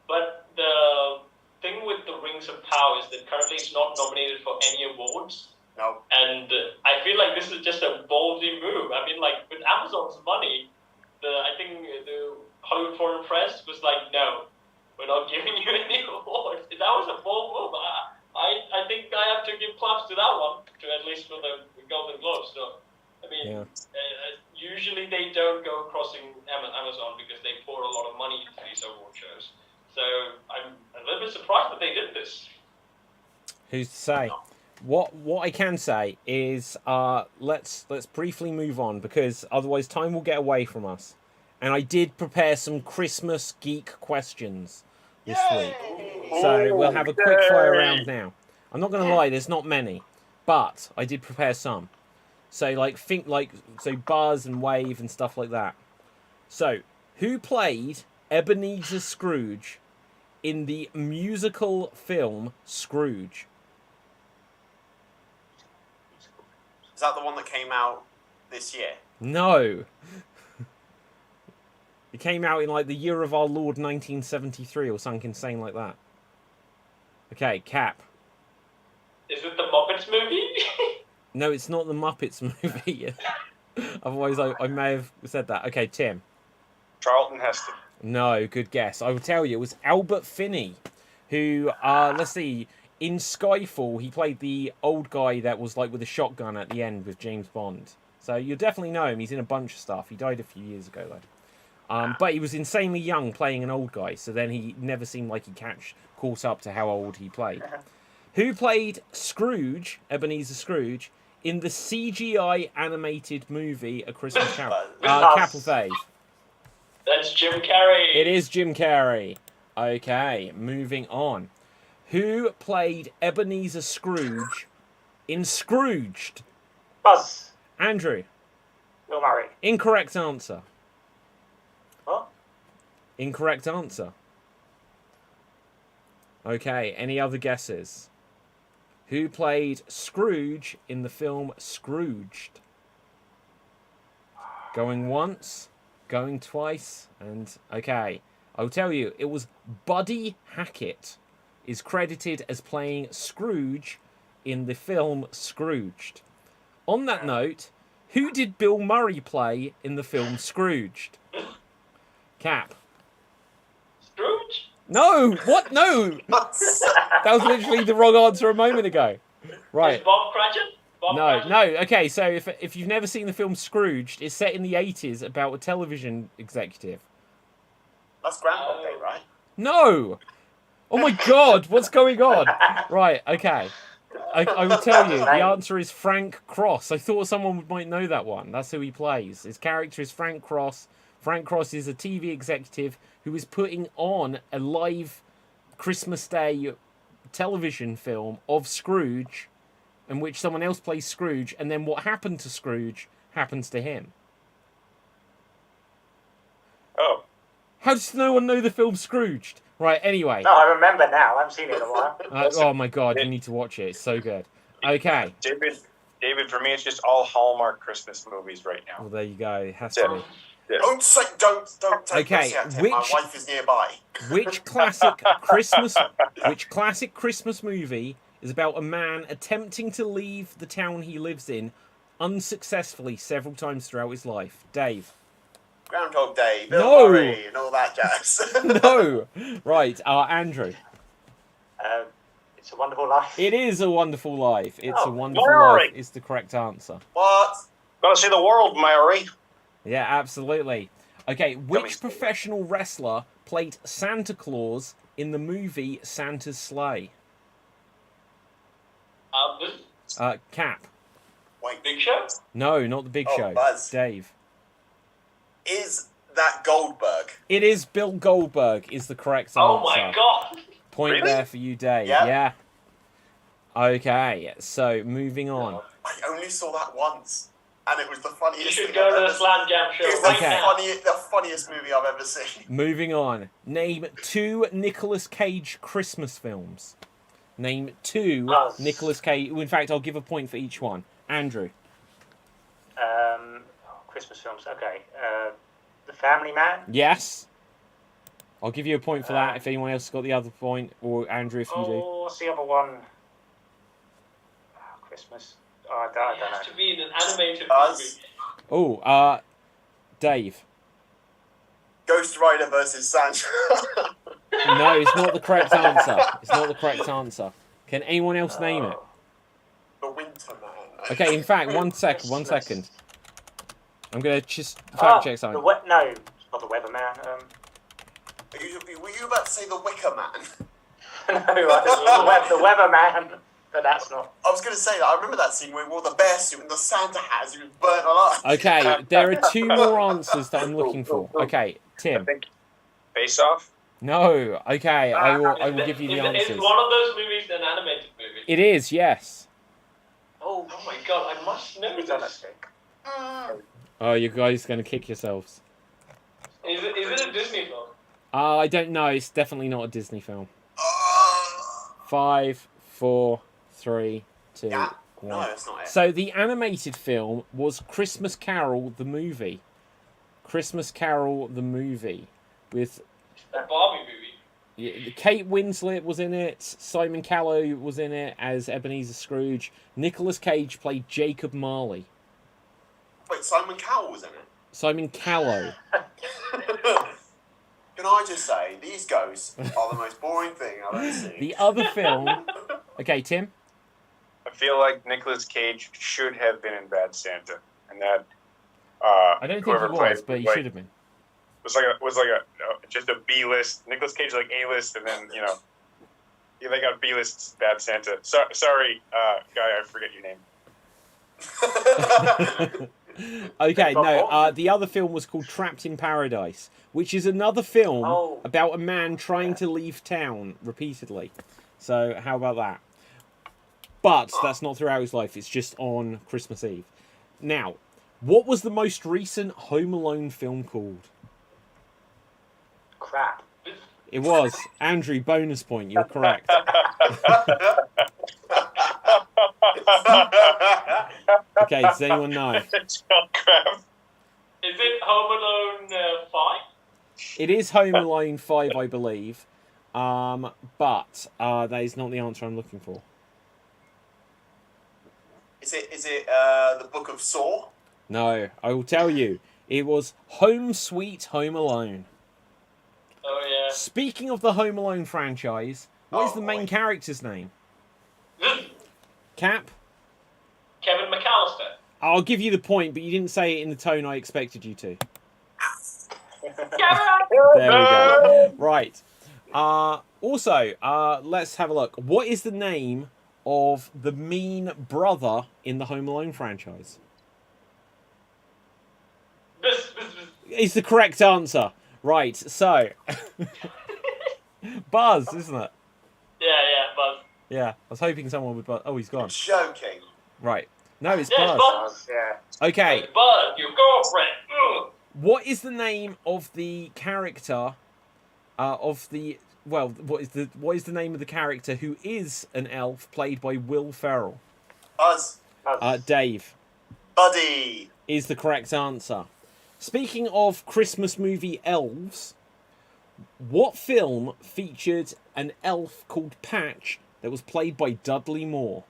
But the thing with the Rings of Power is that currently it's not nominated for any awards. No. And I feel like this is just a ballsy move. I mean, like, with Amazon's money, I think the Hollywood Foreign Press was like, no, we're not giving you any awards. That was a bold move. I think I have to give claps to that one, at least for the Golden Globes. So, I mean, usually they don't go crossing Amazon because they pour a lot of money into these award shows. So I'm a little bit surprised that they did this. Who's to say? What I can say is let's briefly move on, because otherwise time will get away from us. And I did prepare some Christmas geek questions this week. So we'll have a quick fire round now. I'm not going to lie, there's not many, but I did prepare some. So so Buzz and Wave and stuff like that. So, who played Ebenezer Scrooge in the musical film Scrooge? Is that the one that came out this year? No. It came out in like the year of our Lord 1973 or something insane like that. Okay, Cap. Is it the Muppets movie? No, it's not the Muppets movie. Otherwise, I may have said that. Okay, Tim. Charlton Heston. No, good guess. I will tell you, it was Albert Finney, who, let's see, in Skyfall, he played the old guy that was like with a shotgun at the end with James Bond. So you'll definitely know him. He's in a bunch of stuff. He died a few years ago, though. But he was insanely young playing an old guy, so then he never seemed like he caught up to how old he played. Who played Scrooge, Ebenezer Scrooge, in the CGI animated movie A Christmas Carol? Cap or Fave? That's Jim Carrey. It is Jim Carrey. Okay, moving on. Who played Ebenezer Scrooge in Scrooged? Buzz. Andrew. Bill Murray. Incorrect answer. What? Incorrect answer. Okay, any other guesses? Who played Scrooge in the film Scrooged? Going once, going twice, and okay. I'll tell you, it was Buddy Hackett is credited as playing Scrooge in the film Scrooged. On that note, who did Bill Murray play in the film Scrooged? Cap. Scrooge? No! What? No! That was literally the wrong answer a moment ago. Right. Is Bob Cratchit? No. Okay, so if you've never seen the film Scrooged, it's set in the 80s about a television executive. That's Groundhog Day, right? No! Oh my God, what's going on? Right, okay. I will tell you, the answer is Frank Cross. I thought someone might know that one. That's who he plays. His character is Frank Cross. Frank Cross is a TV executive who is putting on a live Christmas Day television film of Scrooge, in which someone else plays Scrooge, and then what happened to Scrooge happens to him. Oh. How does no one know the film Scrooged? Right, anyway. No, I remember now. I haven't seen it in a while. Oh my God, you need to watch it. It's so good. Okay. David, for me, it's just all Hallmark Christmas movies right now. Well, there you go. It has to be. Yeah. Don't take Okay, this out, Tim. My wife is nearby. Which classic Christmas movie is about a man attempting to leave the town he lives in unsuccessfully several times throughout his life? Dave. Groundhog Day, Bill No. Murray, and all that jazz. No. Right, Andrew. It's a Wonderful Life. It is A Wonderful Life. It's A Wonderful Murray. Life is the correct answer. What? Gotta see the world, Mary. Yeah, absolutely. Okay, which professional wrestler played Santa Claus in the movie Santa's Sleigh? Cap. Wait, Big Show? No, not the Big Oh, Show. Buzz. Dave. is that Goldberg? It is Bill Goldberg is the correct answer. Oh my God! Point Really? there for you, Dave. Yeah. Yeah. Okay, so moving on. I only saw that once, and it was the funniest. You should thing go I've to the ever Slam Jam show It's right Okay. now. the funniest movie I've ever seen. Moving on. Name 2 Nicolas Cage Christmas films. Name 2 Buzz. Nicolas Cage. In fact, I'll give a point for each one. Andrew. Christmas films. Okay. The Family Man. Yes. I'll give you a point for that if anyone else has got the other point, or Andrew if you do. What's the other one? Christmas. Oh, I It don't has know. to be in an animated Buzz. movie. Oh, Dave. Ghost Rider versus Santa. No, it's not the correct answer. It's not the correct answer. Can anyone else name it? The Winter Man. Okay, in fact, one second. Christmas. I'm going to just fact check something. No, it's not the Weatherman. Were you about to say the Wicker Man? No, the Weatherman. But that's not. I was going to say that. I remember that scene where he wore the bear suit and the Santa hat as he was burnt alive. Okay, there are 2 more answers that I'm looking for. Okay, I Tim. think Face Off. No. Okay, I will give you the Is answers. one of those movies an animated movie? It is, yes. Oh, Oh my God! I must know it's this. Oh, you guys going to kick yourselves. Is it a Disney film? I don't know. It's definitely not a Disney film. Oh. 5, 4, 3, 2, Yeah. 1. No, that's not it. So the animated film was Christmas Carol the movie. Christmas Carol the movie with A Barbie movie. Kate Winslet was in it. Simon Callow was in it as Ebenezer Scrooge. Nicolas Cage played Jacob Marley. Wait, Simon Cowell was in it? Simon Callow. Can I just say, these ghosts are the most boring thing I've ever seen. The other film. Okay, Tim. I feel like Nicolas Cage should have been in Bad Santa, and that I don't think he whoever was, played, but he like, should have been. was like a just a B list. Nicolas Cage like A list, and then they got B list Bad Santa. Sorry, guy, I forget your name. Okay, no. The other film was called Trapped in Paradise, which is another film about a man trying to leave town repeatedly. So how about that? But that's not throughout his life. It's just on Christmas Eve. Now, what was the most recent Home Alone film called? crap. It was. Andrew, bonus point. You're correct. Okay, does anyone know? It's not crap. Is it Home Alone 5? It is Home Alone 5, I believe. But that is not the answer I'm looking for. Is it the Book of Saw? No, I will tell you. It was Home Sweet Home Alone. Oh yeah. Speaking of the Home Alone franchise, what is Oh, the main boy. character's name? Cap? Kevin McAllister. I'll give you the point, but you didn't say it in the tone I expected you to. Kevin! There we go. Right. Also, let's have a look. What is the name of the mean brother in the Home Alone franchise? Is the correct answer. Right, so... Buzz, isn't it? Yeah, Buzz. Yeah, I was hoping someone would buzz. Oh, he's gone. Joking. Right. No, it's Yeah, Buzz. it's Buzz. Yeah. Okay, It's Buzz, your girlfriend. Ugh. what is the name of the character what is the name of the character who is an elf played by Will Ferrell? Buzz. Dave Buddy. is the correct answer. Speaking of Christmas movie elves, what film featured an elf called Patch that was played by Dudley Moore?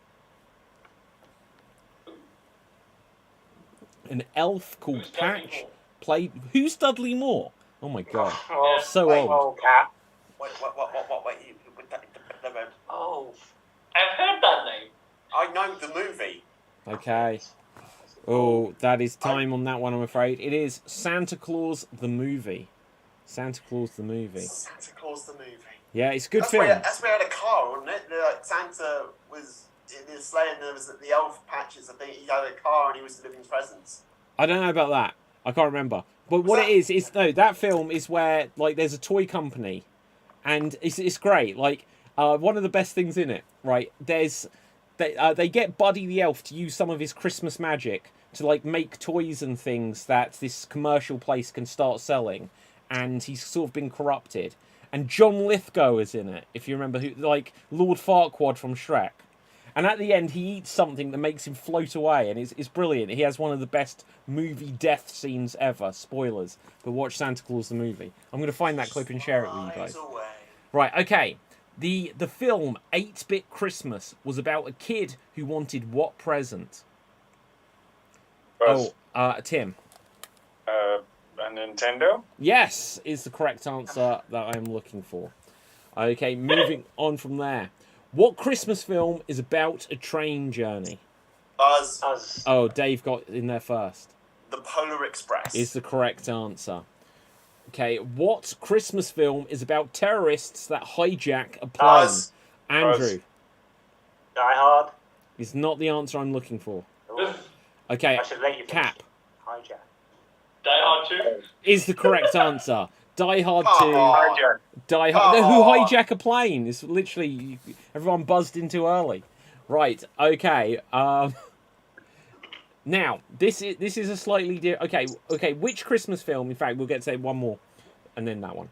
An elf called Who's Dudley Patch Moore? played... Who's Dudley Moore? Oh my god. Oh, So wait, old. old cat. Wait. Oh. I've heard that name. I know the movie. Okay. Oh, that is time on that one, I'm afraid. It is Santa Claus the movie. Santa Claus the movie. Santa Claus the movie. Yeah, it's a good That's film. where he had a car, wasn't it? Like Santa was in his sleigh, and there was the elf Patches. I think he had a car and he was delivering presents. I don't know about that. I can't remember. But what that- it is no, that film is where like there's a toy company, and it's great. Like one of the best things in it, right? They get Buddy the Elf to use some of his Christmas magic to like make toys and things that this commercial place can start selling, and he's sort of been corrupted. And John Lithgow is in it, if you remember who, like Lord Farquaad from Shrek. And at the end, he eats something that makes him float away, and it's brilliant. He has one of the best movie death scenes ever. Spoilers, but watch Santa Claus the movie. I'm going to find that clip and share it with you guys. Flies away. Right, okay. The film 8-Bit Christmas was about a kid who wanted what present? Buzz. Tim. A Nintendo? Yes, is the correct answer that I'm looking for. Okay, moving on from there. What Christmas film is about a train journey? Buzz. Buzz. Oh, Dave got in there first. The Polar Express. Is the correct answer. Okay, what Christmas film is about terrorists that hijack a plane? Buzz. Andrew Buzz. Die Hard. is not the answer I'm looking for. Oh, Okay, I should let you finish. Cap Hijack. Die Hard 2. is the correct answer. Die Hard 2. Oh. Hijack. Die Hard. No, who Oh. hijack a plane? It's literally everyone buzzed in too early. Right. Okay. Now this is a slightly okay. Which Christmas film? In fact, we'll get to one more, and then that one.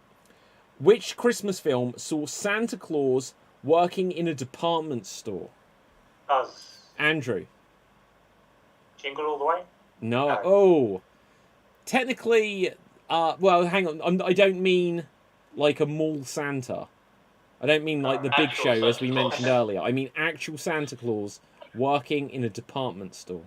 Which Christmas film saw Santa Claus working in a department store? Buzz. Andrew. Jingle All the Way. No. No. Oh. Technically, well, hang on. I don't mean like a mall Santa. I don't mean like the big Actual show as Santa we Claus. mentioned earlier. I mean actual Santa Claus working in a department store.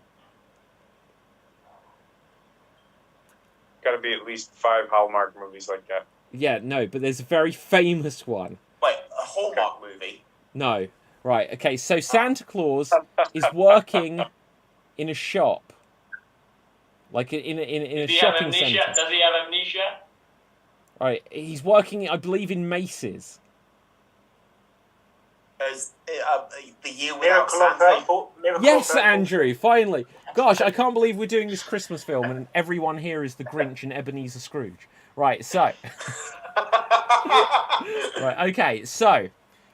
Got to be at least 5 Hallmark movies like that. Yeah, no, but there's a very famous one. Wait, a Hallmark movie. No. Right, okay, so Santa Claus is working in a shop. Like in a Does he have shopping amnesia? centre. Does he have amnesia? Right, he's working, I believe, in Macy's. As the Year Without Miracle on Santa. 34. Miracle Yes, on 34. Andrew, finally. Gosh, I can't believe we're doing this Christmas film and everyone here is the Grinch and Ebenezer Scrooge. Right, so... Right, okay, so...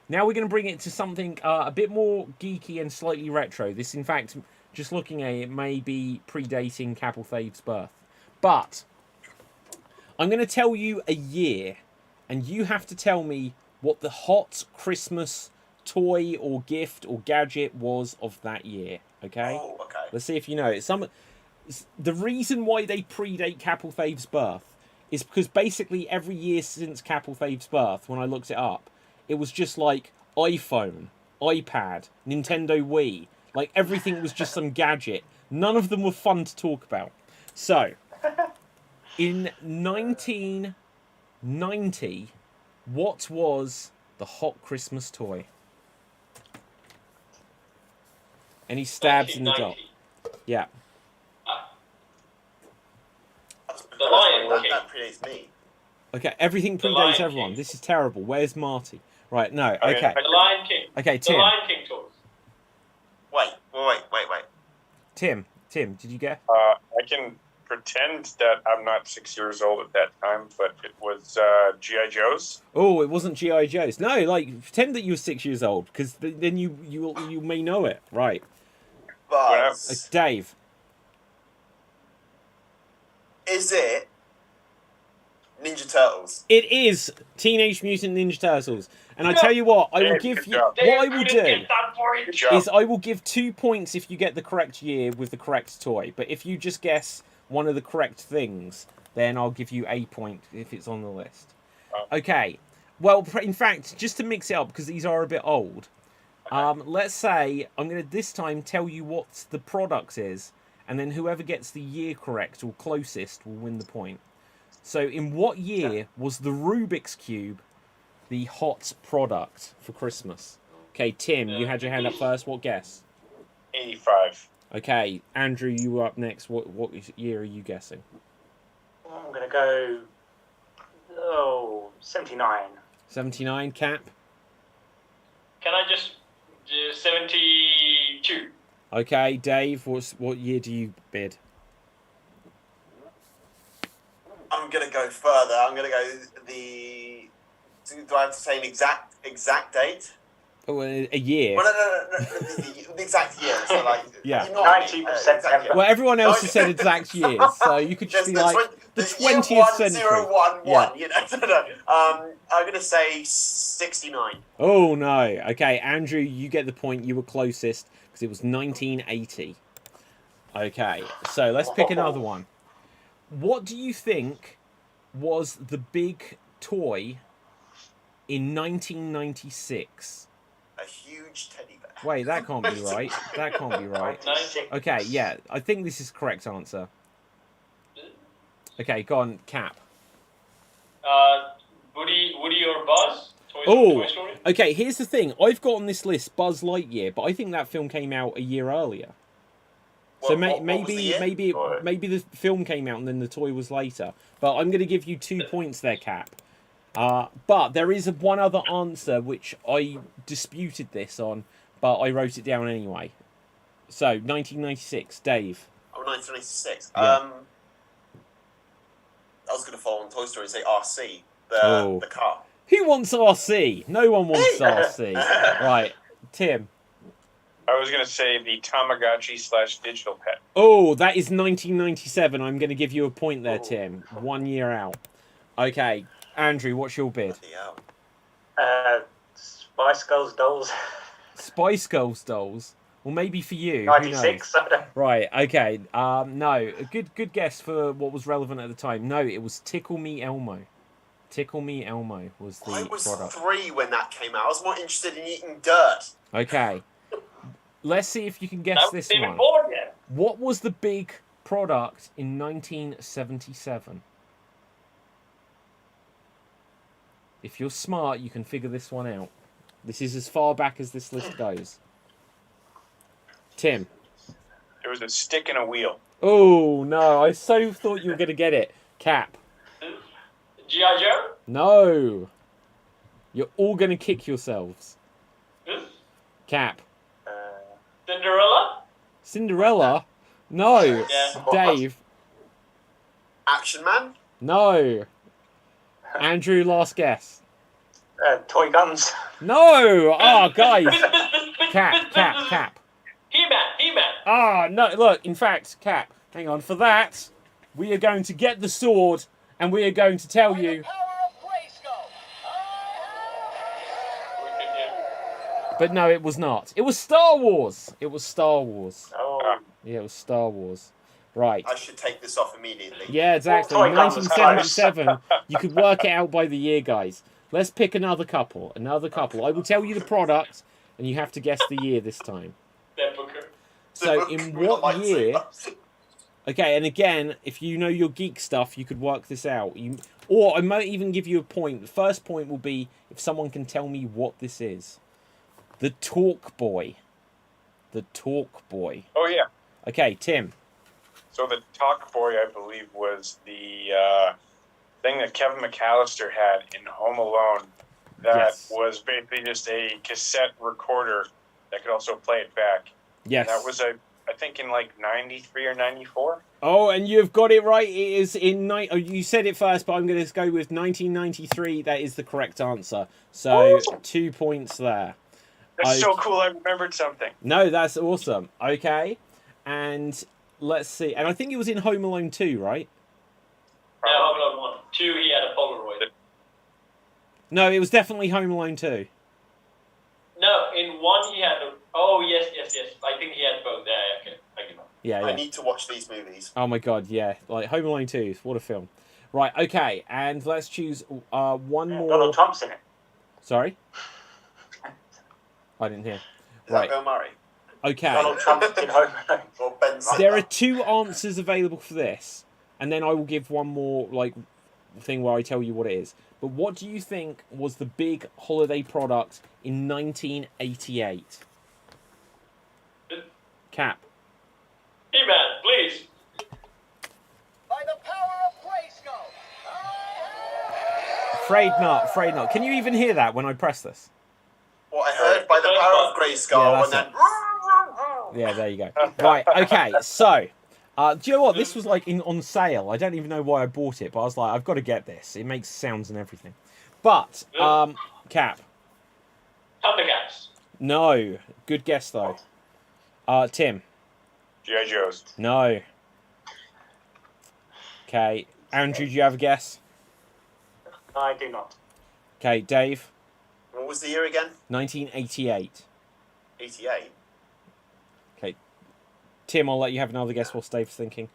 Now we're going to bring it to something a bit more geeky and slightly retro. This, in fact, just looking at it, may be predating Capelthave's birth. But I'm going to tell you a year, and you have to tell me what the hot Christmas toy or gift or gadget was of that year. Okay? Oh, okay. Let's see if you know it. The reason why they predate Capelthave's birth is because basically every year since Capelthave's birth, when I looked it up, it was just like iPhone, iPad, Nintendo Wii. Like everything was just some gadget. None of them were fun to talk about. So, in 1990, what was the hot Christmas toy? Any stabs in the dark? 1990. Yeah. The Lion King. That predates me. Okay, everything The Lion predates everyone. King. This is terrible. Where's Marty? Right, no, I mean, okay. The Lion King. Okay, The Tim. Lion King toys. Wait. Tim, did you get? I can pretend that I'm not 6 years old at that time, but it was G.I. Joe's. Oh, it wasn't G.I. Joe's. No, like, pretend that you were 6 years old, because then you may know it. Right. Buzz. Dave. Is it Ninja Turtles? It is Teenage Mutant Ninja Turtles. And I tell you what, I will Dave, give good you... job. What I will Dave, do get that for you. Good job. is I will give 2 points if you get the correct year with the correct toy. But if you just guess one of the correct things, then I'll give you a point if it's on the list. Oh. Okay. Well, in fact, just to mix it up, because these are a bit old, let's say I'm going to this time tell you what the product is, and then whoever gets the year correct or closest will win the point. So in what year was the Rubik's Cube the hot product for Christmas? Okay, Tim, you had your hand up first. What guess? 85. Okay, Andrew, you were up next. What year are you guessing? I'm going to go 79. 79, Cap? Can I just 72? Okay, Dave, what year do you bid? I'm gonna go further. I'm gonna go the. Do I have to say an exact date? Oh, a year. Well, no. The exact year. So like, Yeah. you know what I mean? 19th Exact September. year. Well, everyone else has said exact years, so you could just Just be like the 20th century. 1011, Yeah. you know. I'm gonna say 69. Oh no. Okay, Andrew, you get the point. You were closest because it was 1980. Okay, so let's pick another one. What do you think was the big toy in 1996? A huge teddy bear. Wait, that can't be right. That can't be right. 96. Okay, yeah, I think this is the correct answer. Okay, go on, Cap. Woody or Buzz? Oh, Toy Story? okay, here's the thing. I've got on this list Buzz Lightyear, but I think that film came out a year earlier. So What was the year? maybe the film came out and then the toy was later. But I'm going to give you 2 points there, Cap. But there is one other answer which I disputed this on, but I wrote it down anyway. So 1996, Dave. Oh, 1996. Yeah. I was going to follow on Toy Story and say RC, the car. Who wants RC? No one wants RC. Right, Tim. I was going to say the Tamagotchi / digital pet. Oh, that is 1997. I'm going to give you a point there, Tim. 1 year out. Okay, Andrew, what's your bid? Spice Girls dolls. Spice Girls dolls. Well, maybe for you. 96. Right. Okay. No. A good guess for what was relevant at the time. No, it was Tickle Me Elmo. Tickle Me Elmo was the I was product. 3 when that came out. I was more interested in eating dirt. Okay. Let's see if you can guess That this was even one. born yet. What was the big product in 1977? If you're smart, you can figure this one out. This is as far back as this list goes. Tim. It was a stick and a wheel. Oh, no. I so thought you were going to get it. Cap. G.I. Joe? No. You're all going to kick yourselves. Cap. Cinderella? Cinderella? No. Yeah. Dave. Action Man? No. Andrew, last guess. Toy guns. No. Oh, guys. Cap. He-Man. Ah, no. Look, in fact, Cap, hang on. For that, we are going to get the sword and we are going to tell you. But no, it was not. It was Star Wars. It was Star Wars. Oh. Yeah, it was Star Wars. Right. I should take this off immediately. Yeah, exactly. Toy guns was 1977. You could work it out by the year, guys. Let's pick another couple. I will tell you the product, and you have to guess the year this time. So, in what year? Okay, and again, if you know your geek stuff, you could work this out. Or I might even give you a point. The first point will be if someone can tell me what this is. The Talk Boy. The Talk Boy. Oh, yeah. Okay, Tim. So the Talk Boy, I believe, was the thing that Kevin McAllister had in Home Alone that Yes. was basically just a cassette recorder that could also play it back. Yes. And that was I think in like 93 or 94. Oh, and you've got it right. It is in oh, you said it first, but I'm going to go with 1993. That is the correct answer. So 2 points there. That's so cool. I remembered something. No, that's awesome. Okay, and let's see. And I think it was in Home Alone 2, right? No, Home Alone 1. 2, he had a Polaroid. No, it was definitely Home Alone 2. No, in 1 he had a... Oh, yes. I think he had both. Yeah, okay. Yeah. I need to watch these movies. Oh my god, yeah. Like Home Alone 2, what a film. Right, okay, and let's choose one more. Donald Trump's in it. Sorry? I didn't hear. Is that Bill Murray? Okay. Donald Trump's in Home Alone. Or Ben Stiller? There are 2 answers available for this, and then I will give one more like thing where I tell you what it is. But what do you think was the big holiday product in 1988? Cap. He-Man, please. By the power of Grayskull. Afraid not. Can you even hear that when I press this? What I heard by the power of Grayskull, Yeah, and that's then. Yeah, there you go. Right, okay, so, do you know what? This was like on sale. I don't even know why I bought it, but I was like, I've got to get this. It makes sounds and everything. But, Cap. Thundercats. No. Good guess, though. Tim. G.I. Joe's. No. Okay. Andrew, do you have a guess? I do not. Okay, Dave. What was the year again? 1988. 88. Okay. Tim, I'll let you have another guess while Dave's thinking.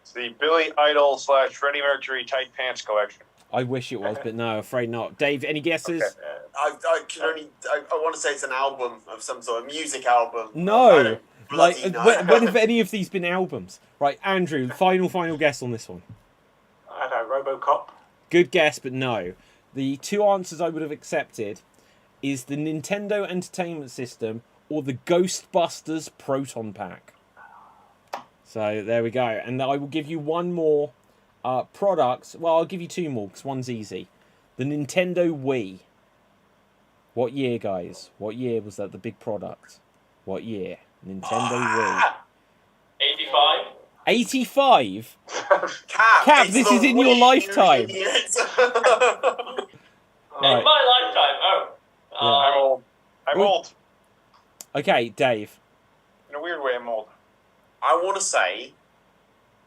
It's the Billy Idol / Freddie Mercury tight pants collection. I wish it was, but no, afraid not. Dave, any guesses? Okay. I can only. I want to say it's an album of some sort, a music album. I No. don't Like, bloody know. when have any of these been albums? Right, Andrew, final guess on this one. I don't know, RoboCop. Good guess, but no. The 2 answers I would have accepted is the Nintendo Entertainment System or the Ghostbusters Proton Pack. So there we go. And I will give you one more product. Well, I'll give you 2 more because one's easy. The Nintendo Wii. What year, guys? What year was that the big product? What year? Nintendo Wii. 85. 85? Cap, this is in your lifetime. You idiot. Right. In my lifetime. Oh. Yeah. I'm old. I'm Well- old. Okay, Dave. In a weird way, I'm old. I want to say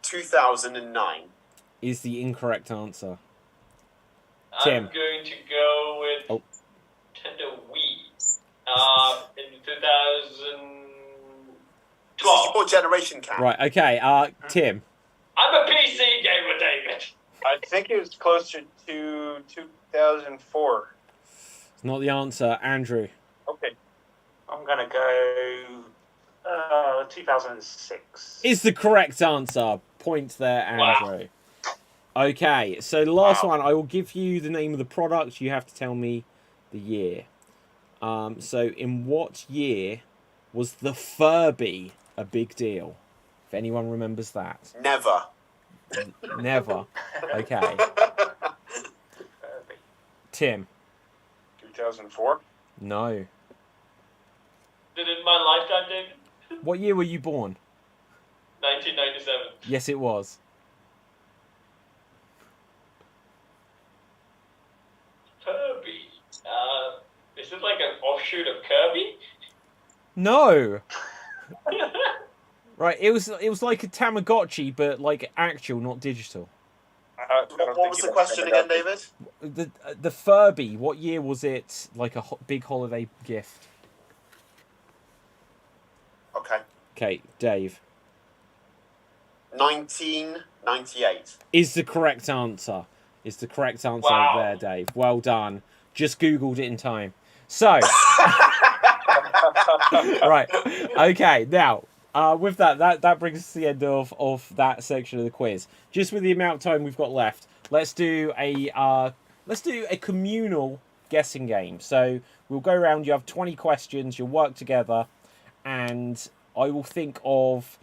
2009. Is the incorrect answer. I'm Tim. going to go with Oh. Nintendo Wii. In 2012. This is your generation, Cap. Right, okay, Tim. I'm a PC gamer, David. I think it was closer to 2004. It's not the answer. Andrew. Okay. I'm going to go 2006. Is the correct answer. Point there, Andrew. Okay, so the last one, I will give you the name of the product. You have to tell me the year. So in what year was the Furby a big deal? If anyone remembers that. Never. Never. Okay. Tim. 2004. No. Did it in my lifetime, David? What year were you born? 1997. Yes, it was. Kirby. Is it like an offshoot of Kirby? No. Right, it was like a Tamagotchi, but like actual, not digital. What was the question again, David? The Furby. What year was it? Like a big holiday gift. Okay. Okay, Dave. 1998. Is the correct answer. Is the correct answer Wow. there, Dave. Well done. Just Googled it in time. So. Right. Okay, now. With that brings us to the end of that section of the quiz. Just with the amount of time we've got left, let's do a communal guessing game. So we'll go around. You have 20 questions. You'll work together, and I will think of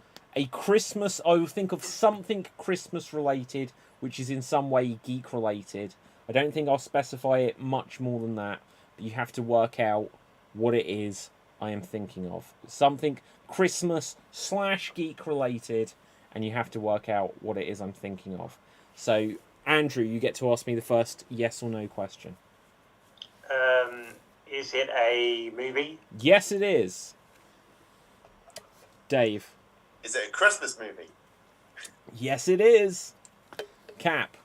something Christmas related, which is in some way geek related. I don't think I'll specify it much more than that. But you have to work out what it is I am thinking of. Something Christmas / geek related, and you have to work out what it is I'm thinking of. So, Andrew, you get to ask me the first yes or no question. Is it a movie? Yes, it is. Dave. Is it a Christmas movie? Yes, it is. Cap.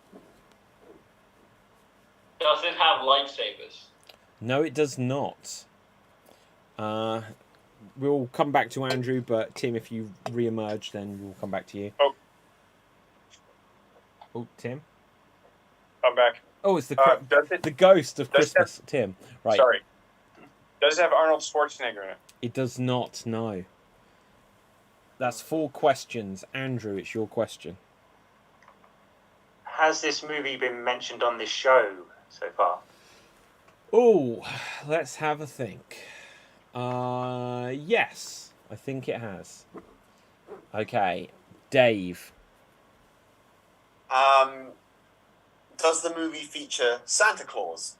Does it have lightsabers? No, it does not. We'll come back to Andrew, but Tim, if you re-emerge, then we'll come back to you. Oh, Tim? I'm back. Oh, it's the does the ghost of does Christmas, Tim. Right. Sorry. Does it have Arnold Schwarzenegger in it? It does not, no. That's 4 questions. Andrew, it's your question. Has this movie been mentioned on this show so far? Oh, let's have a think. Yes, I think it has. Okay, Dave. Does the movie feature Santa Claus?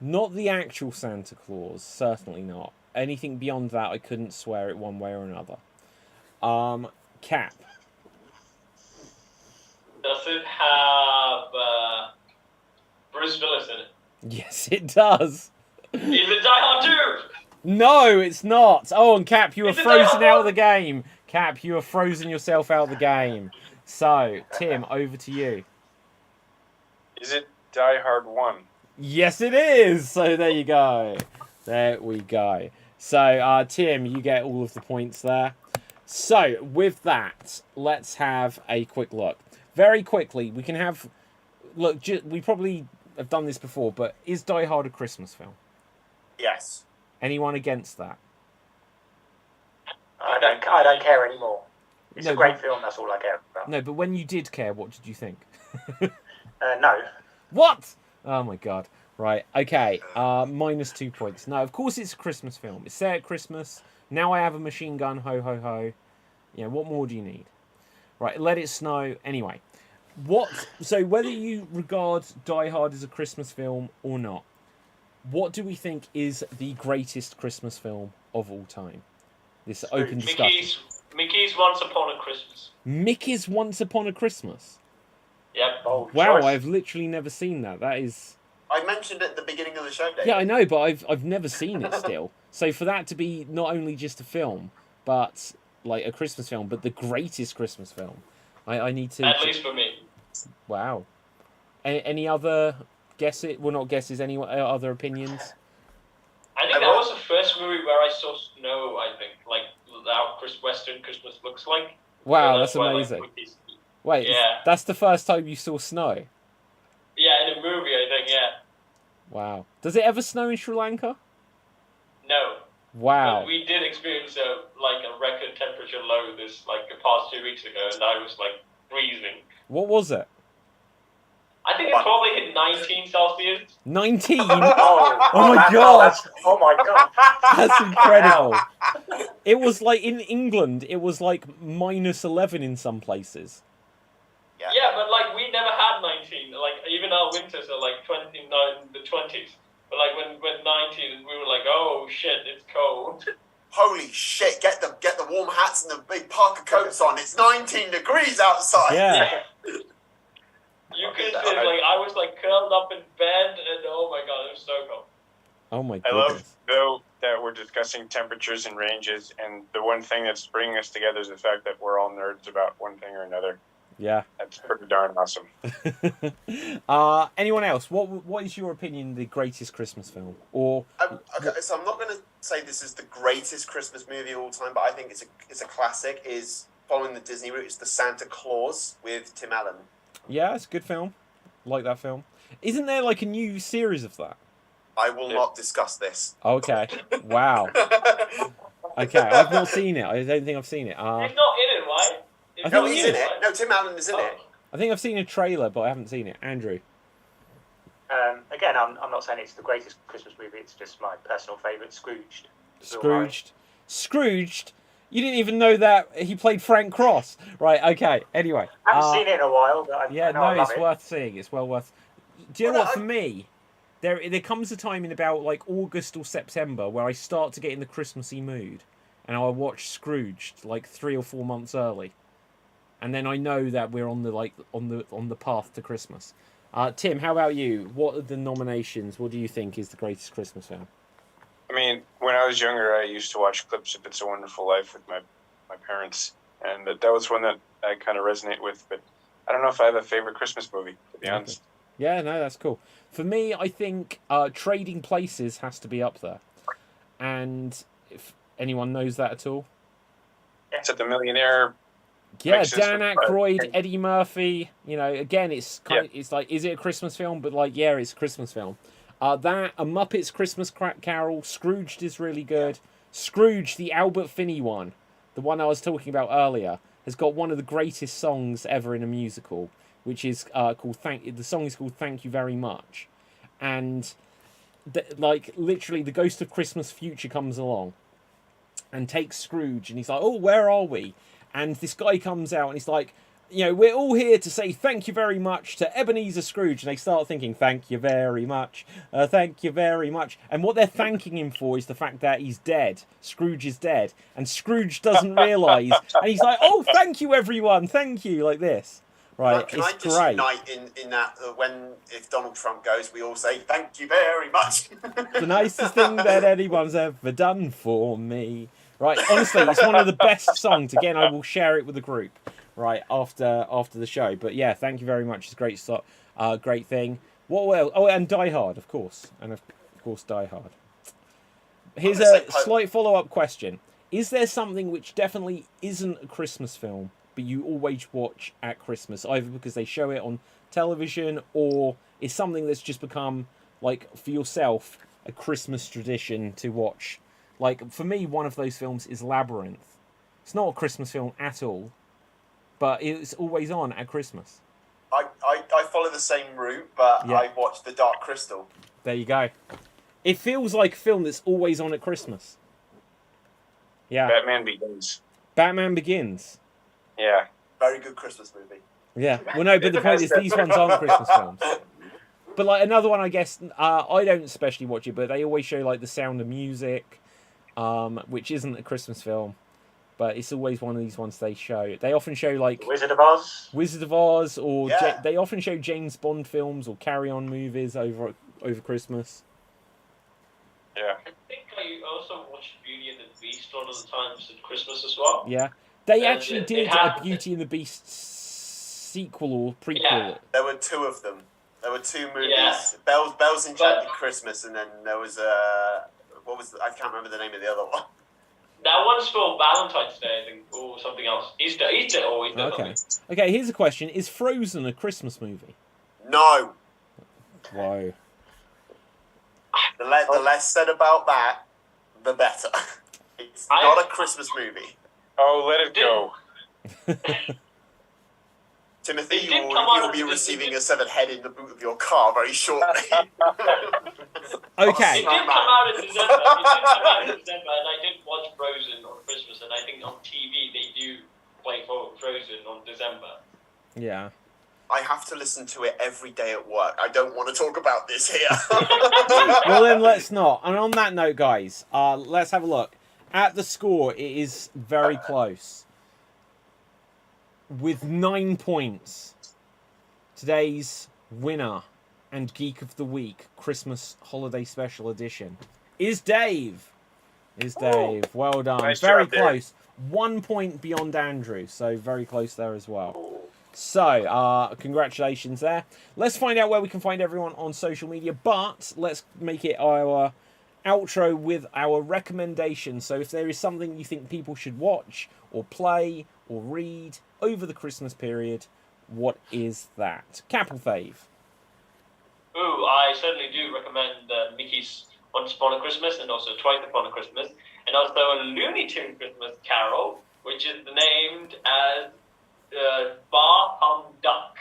Not the actual Santa Claus, certainly not. Anything beyond that, I couldn't swear it one way or another. Cap. Does it have Bruce Willis in it? Yes, it does. Is it Die Hard 2? No, it's not. Oh, and Cap, you were Is it frozen Die out Hard? of the game. Cap, you have frozen yourself out of the game. So, Tim, over to you. Is it Die Hard 1? Yes, it is. So there you go. There we go. So, Tim, you get all of the points there. So, with that, let's have a quick look. Very quickly, we can have... Look, we probably have done this before, but is Die Hard a Christmas film? Yes. Anyone against that? I don't care anymore. It's No, a great but- film, that's all I care about. No, but when you did care, what did you think? No. What? Oh my god. Right, okay. -2 points. No, of course it's a Christmas film. It's set at Christmas. Now I have a machine gun, ho ho ho. You know, what more do you need? Right, Let It Snow. Anyway. So whether you regard Die Hard as a Christmas film or not, what do we think is the greatest Christmas film of all time? This open discussion. Mickey's Once Upon a Christmas. Mickey's Once Upon a Christmas. Yep. Bold Wow, choice. I've literally never seen that. That is... I mentioned it at the beginning of the show, Dave. Yeah, I know, but I've never seen it still. So for that to be not only just a film, but like a Christmas film, but the greatest Christmas film, I need to... At least for me. Wow. Any other guesses? Well, not guesses, any other opinions? I think that was the first movie where I saw snow, I think. Like, how Western Christmas looks like. Wow, So that's why, amazing. Like, Mickey's- Wait, Yeah. that's the first time you saw snow? Yeah, in a movie, I think, yeah. Wow. Does it ever snow in Sri Lanka? No. Wow. But we did experience a record temperature low the past 2 weeks ago, and I was freezing. What was it? I think it probably hit 19 Celsius. 19? Oh, Oh my God. Oh my god. That's incredible. It was like in England, it was like -11 in some places. Yeah, but we never had 19. Even our winters are 29, the 20s. But when 19, we were like, oh shit, it's cold. Holy shit! Get the warm hats and the big parka coats on. It's 19 degrees outside. Yeah. You could see, I was curled up in bed, and oh my god, it was so cold. Oh my I love, goodness. though, that we're discussing temperatures and ranges, and the one thing that's bringing us together is the fact that we're all nerds about one thing or another. Yeah. That's pretty darn awesome. Anyone else? What is your opinion the greatest Christmas film? Or Okay, so I'm not going to say this is the greatest Christmas movie of all time, but I think it's a classic. Is following the Disney route. It's the Santa Claus with Tim Allen. yeah, it's a good film. Like that film. Isn't there a new series of that? I will not discuss this. Okay. Wow. Okay, I've not seen it. I don't think I've seen it. He's not in it, right? I No, think he's he in is. it. No, Tim Allen is in it. I think I've seen a trailer, but I haven't seen it. Andrew. Again, I'm not saying it's the greatest Christmas movie. It's just my personal favourite, Scrooged. Bill Murray. Scrooged. Scrooged You didn't even know that he played Frank Cross. Right, okay. Anyway. I haven't seen it in a while, but I know I love it's it. worth seeing. It's well worth. Do you know what? For me, there comes a time in about like August or September where I start to get in the Christmassy mood, and I'll watch Scrooge like 3 or 4 months early, and then I know that we're on the path to Christmas. Tim, how about you? What are the nominations? What do you think is the greatest Christmas film? I mean, when I was younger, I used to watch clips of It's a Wonderful Life with my parents, and that was one that I kind of resonate with, but I don't know if I have a favorite Christmas movie, to be honest. Yeah, no, that's cool. For me, I think Trading Places has to be up there. And if anyone knows that at all? It's at the Millionaire. Yeah, Dan Aykroyd, Eddie Murphy. You know, again, it's it's like, is it a Christmas film? But like, yeah, it's a Christmas film. That, A Muppet's Christmas Carol, Scrooged is really good. Scrooge, the Albert Finney one, the one I was talking about earlier, has got one of the greatest songs ever in a musical, which is called The song is called Thank You Very Much, and like literally, the ghost of Christmas Future comes along, and takes Scrooge, and he's like, "Oh, where are we?" And this guy comes out, and he's like, you know, we're all here to say thank you very much to Ebenezer Scrooge. And they start thinking, thank you very much, thank you very much. And what they're thanking him for is the fact that he's dead. Scrooge is dead. And Scrooge doesn't realise. And he's like, oh, thank you, everyone. Thank you, like this. Right, Can I just unite in that if Donald Trump goes, we all say, thank you very much. The nicest thing that anyone's ever done for me. Right, honestly, it's one of the best songs. Again, I will share it with the group. Right after the show, but yeah, thank you very much. It's a great start, great thing. What else? Oh, and Die Hard, of course, and of course, Die Hard. Here's a slight follow-up question: is there something which definitely isn't a Christmas film, but you always watch at Christmas, either because they show it on television, or is something that's just become like for yourself a Christmas tradition to watch? Like for me, one of those films is Labyrinth. It's not a Christmas film at all, but it's always on at Christmas. I follow the same route, but yeah. I watch The Dark Crystal. There you go. It feels like a film that's always on at Christmas. Yeah. Batman Begins. Batman Begins. Yeah. Very good Christmas movie. Yeah. Well, no, but the point is these ones aren't Christmas films. But like another one, I guess, I don't especially watch it, but they always show like The Sound of Music, which isn't a Christmas film. But it's always one of these ones they show. They often show like Wizard of Oz. Wizard of Oz, or they often show James Bond films or Carry On movies over Christmas. Yeah. I think I also watched Beauty and the Beast one of the times at Christmas as well. Yeah. They actually did a Beauty and the Beast sequel or prequel. Yeah. There were two of them. There were two movies. Yeah. Bells Enchanted Christmas, and then there was I can't remember the name of the other one. That one's for Valentine's Day, I think, or something else. Easter. Okay. Okay, here's a question. Is Frozen a Christmas movie? No. Whoa. The less said about that, the better. It's not a Christmas movie. Oh, let it go. Timothy, you will be receiving a severed head in the boot of your car very shortly. Okay. It did come out in December. And I did watch Frozen on Christmas, and I think on TV they do play for Frozen on December. Yeah. I have to listen to it every day at work. I don't want to talk about this here. Well, then let's not. And on that note, guys, let's have a look. At the score, it is very close. With 9 points, today's winner and Geek of the Week Christmas Holiday Special Edition is Dave. Well done. Nice very job, close. 1 point beyond Andrew, so very close there as well. So, congratulations there. Let's find out where we can find everyone on social media, but let's make it our outro with our recommendations. So if there is something you think people should watch or play or read over the Christmas period, what is that? Capital Fave. Ooh, I certainly do recommend Mickey's Once Upon a Christmas and also Twice Upon a Christmas, and also a Looney Tunes Christmas Carol, which is named as Bar Hum Duck.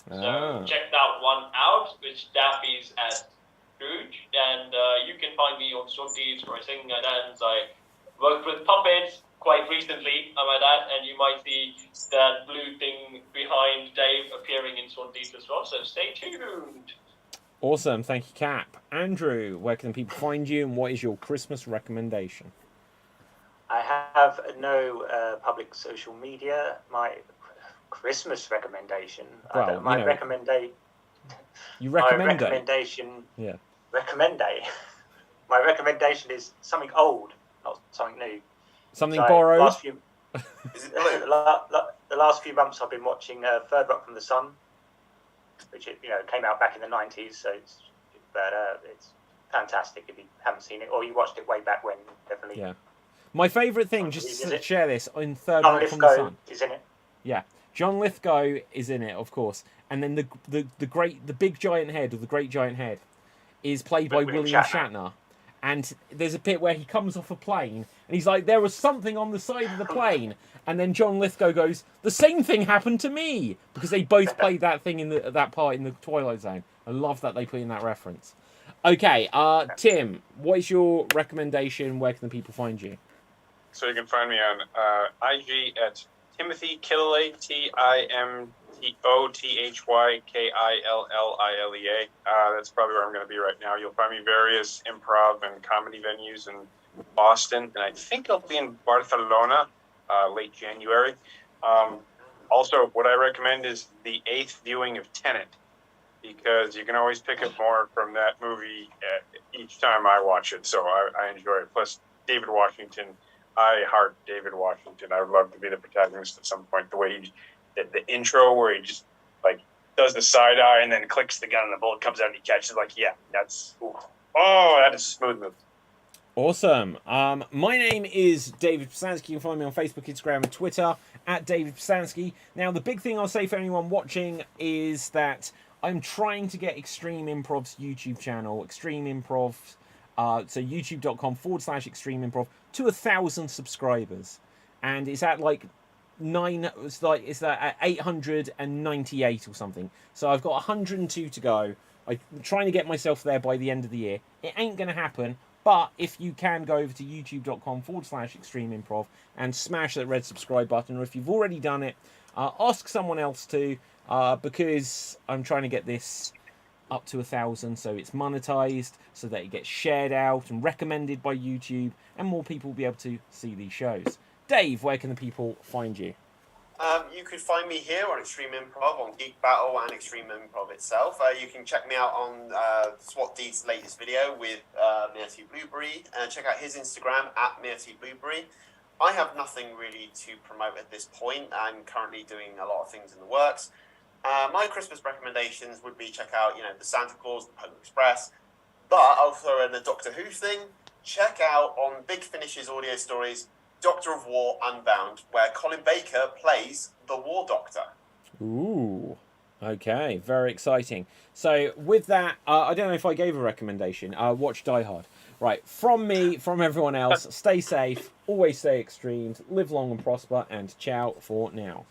So check that one out, which Daffy's as Scrooge, and you can find me on Shorties where I sing, I dance, I work with puppets, quite recently, I might add, and you might see that blue thing behind Dave appearing in Swansea as well. So stay tuned. Awesome, thank you, Cap. Andrew, where can people find you, and what is your Christmas recommendation? I have no public social media. My Christmas recommendation. Well, My you know, you recommend my recommendation. Yeah. My recommendation is something old, not something new. Something borrowed. Is it blue? The last few months, I've been watching Third Rock from the Sun, which came out back in the 90s. So it's fantastic if you haven't seen it, or you watched it way back when. Definitely. Yeah. My favourite thing, just to share this, in Third Rock from the Lithgow Sun. is in it. Yeah, John Lithgow is in it, of course, and then the big giant head, or the great giant head, is played by William Shatner. And there's a bit where he comes off a plane, and he's like, "There was something on the side of the plane," and then John Lithgow goes, "The same thing happened to me," because they both played that thing in that part in the Twilight Zone. I love that they put in that reference. Okay, Tim, what is your recommendation? Where can the people find you? So you can find me on IG at Timothy Killilea, TimothyKillilea. That's probably where I'm going to be right now. You'll find me various improv and comedy venues in Boston, and I think I'll be in Barcelona late January. Also, what I recommend is the 8th viewing of Tenet, because you can always pick up more from that movie each time I watch it, so I enjoy it. Plus, David Washington. I heart David Washington. I would love to be the protagonist at some point. The way the intro where he just like does the side eye and then clicks the gun and the bullet comes out and he catches it. Like, yeah, that's that is a smooth move. Awesome. My name is David Psansky. You can find me on Facebook, Instagram, and Twitter at David Psansky. Now, the big thing I'll say for anyone watching is that I'm trying to get Extreme Improv's YouTube channel, Extreme Improv. So youtube.com/Extreme Improv to 1,000 subscribers, and it's at like it's at 898 or something. So I've got 102 to go. I'm trying to get myself there by the end of the year. It ain't gonna happen, but if you can go over to youtube.com/Extreme Improv and smash that red subscribe button, or if you've already done it, ask someone else to, because I'm trying to get this up to 1,000, so it's monetized, so that it gets shared out and recommended by YouTube, and more people will be able to see these shows. Dave, where can the people find you? You could find me here on Extreme Improv, on Geek Battle and Extreme Improv itself. You can check me out on SWAT D's latest video with Myrty Blueberry, and check out his Instagram at Myrty Blueberry. I have nothing really to promote at this point. I'm currently doing a lot of things in the works. My Christmas recommendations would be check out, the Santa Claus, the Polar Express, but I'll throw in a Doctor Who thing. Check out on Big Finish's audio stories, Doctor of War Unbound, where Colin Baker plays the War Doctor. Ooh, okay, very exciting. So with that, I don't know if I gave a recommendation. Watch Die Hard. Right, from me, from everyone else, stay safe, always stay extremes, live long and prosper, and ciao for now.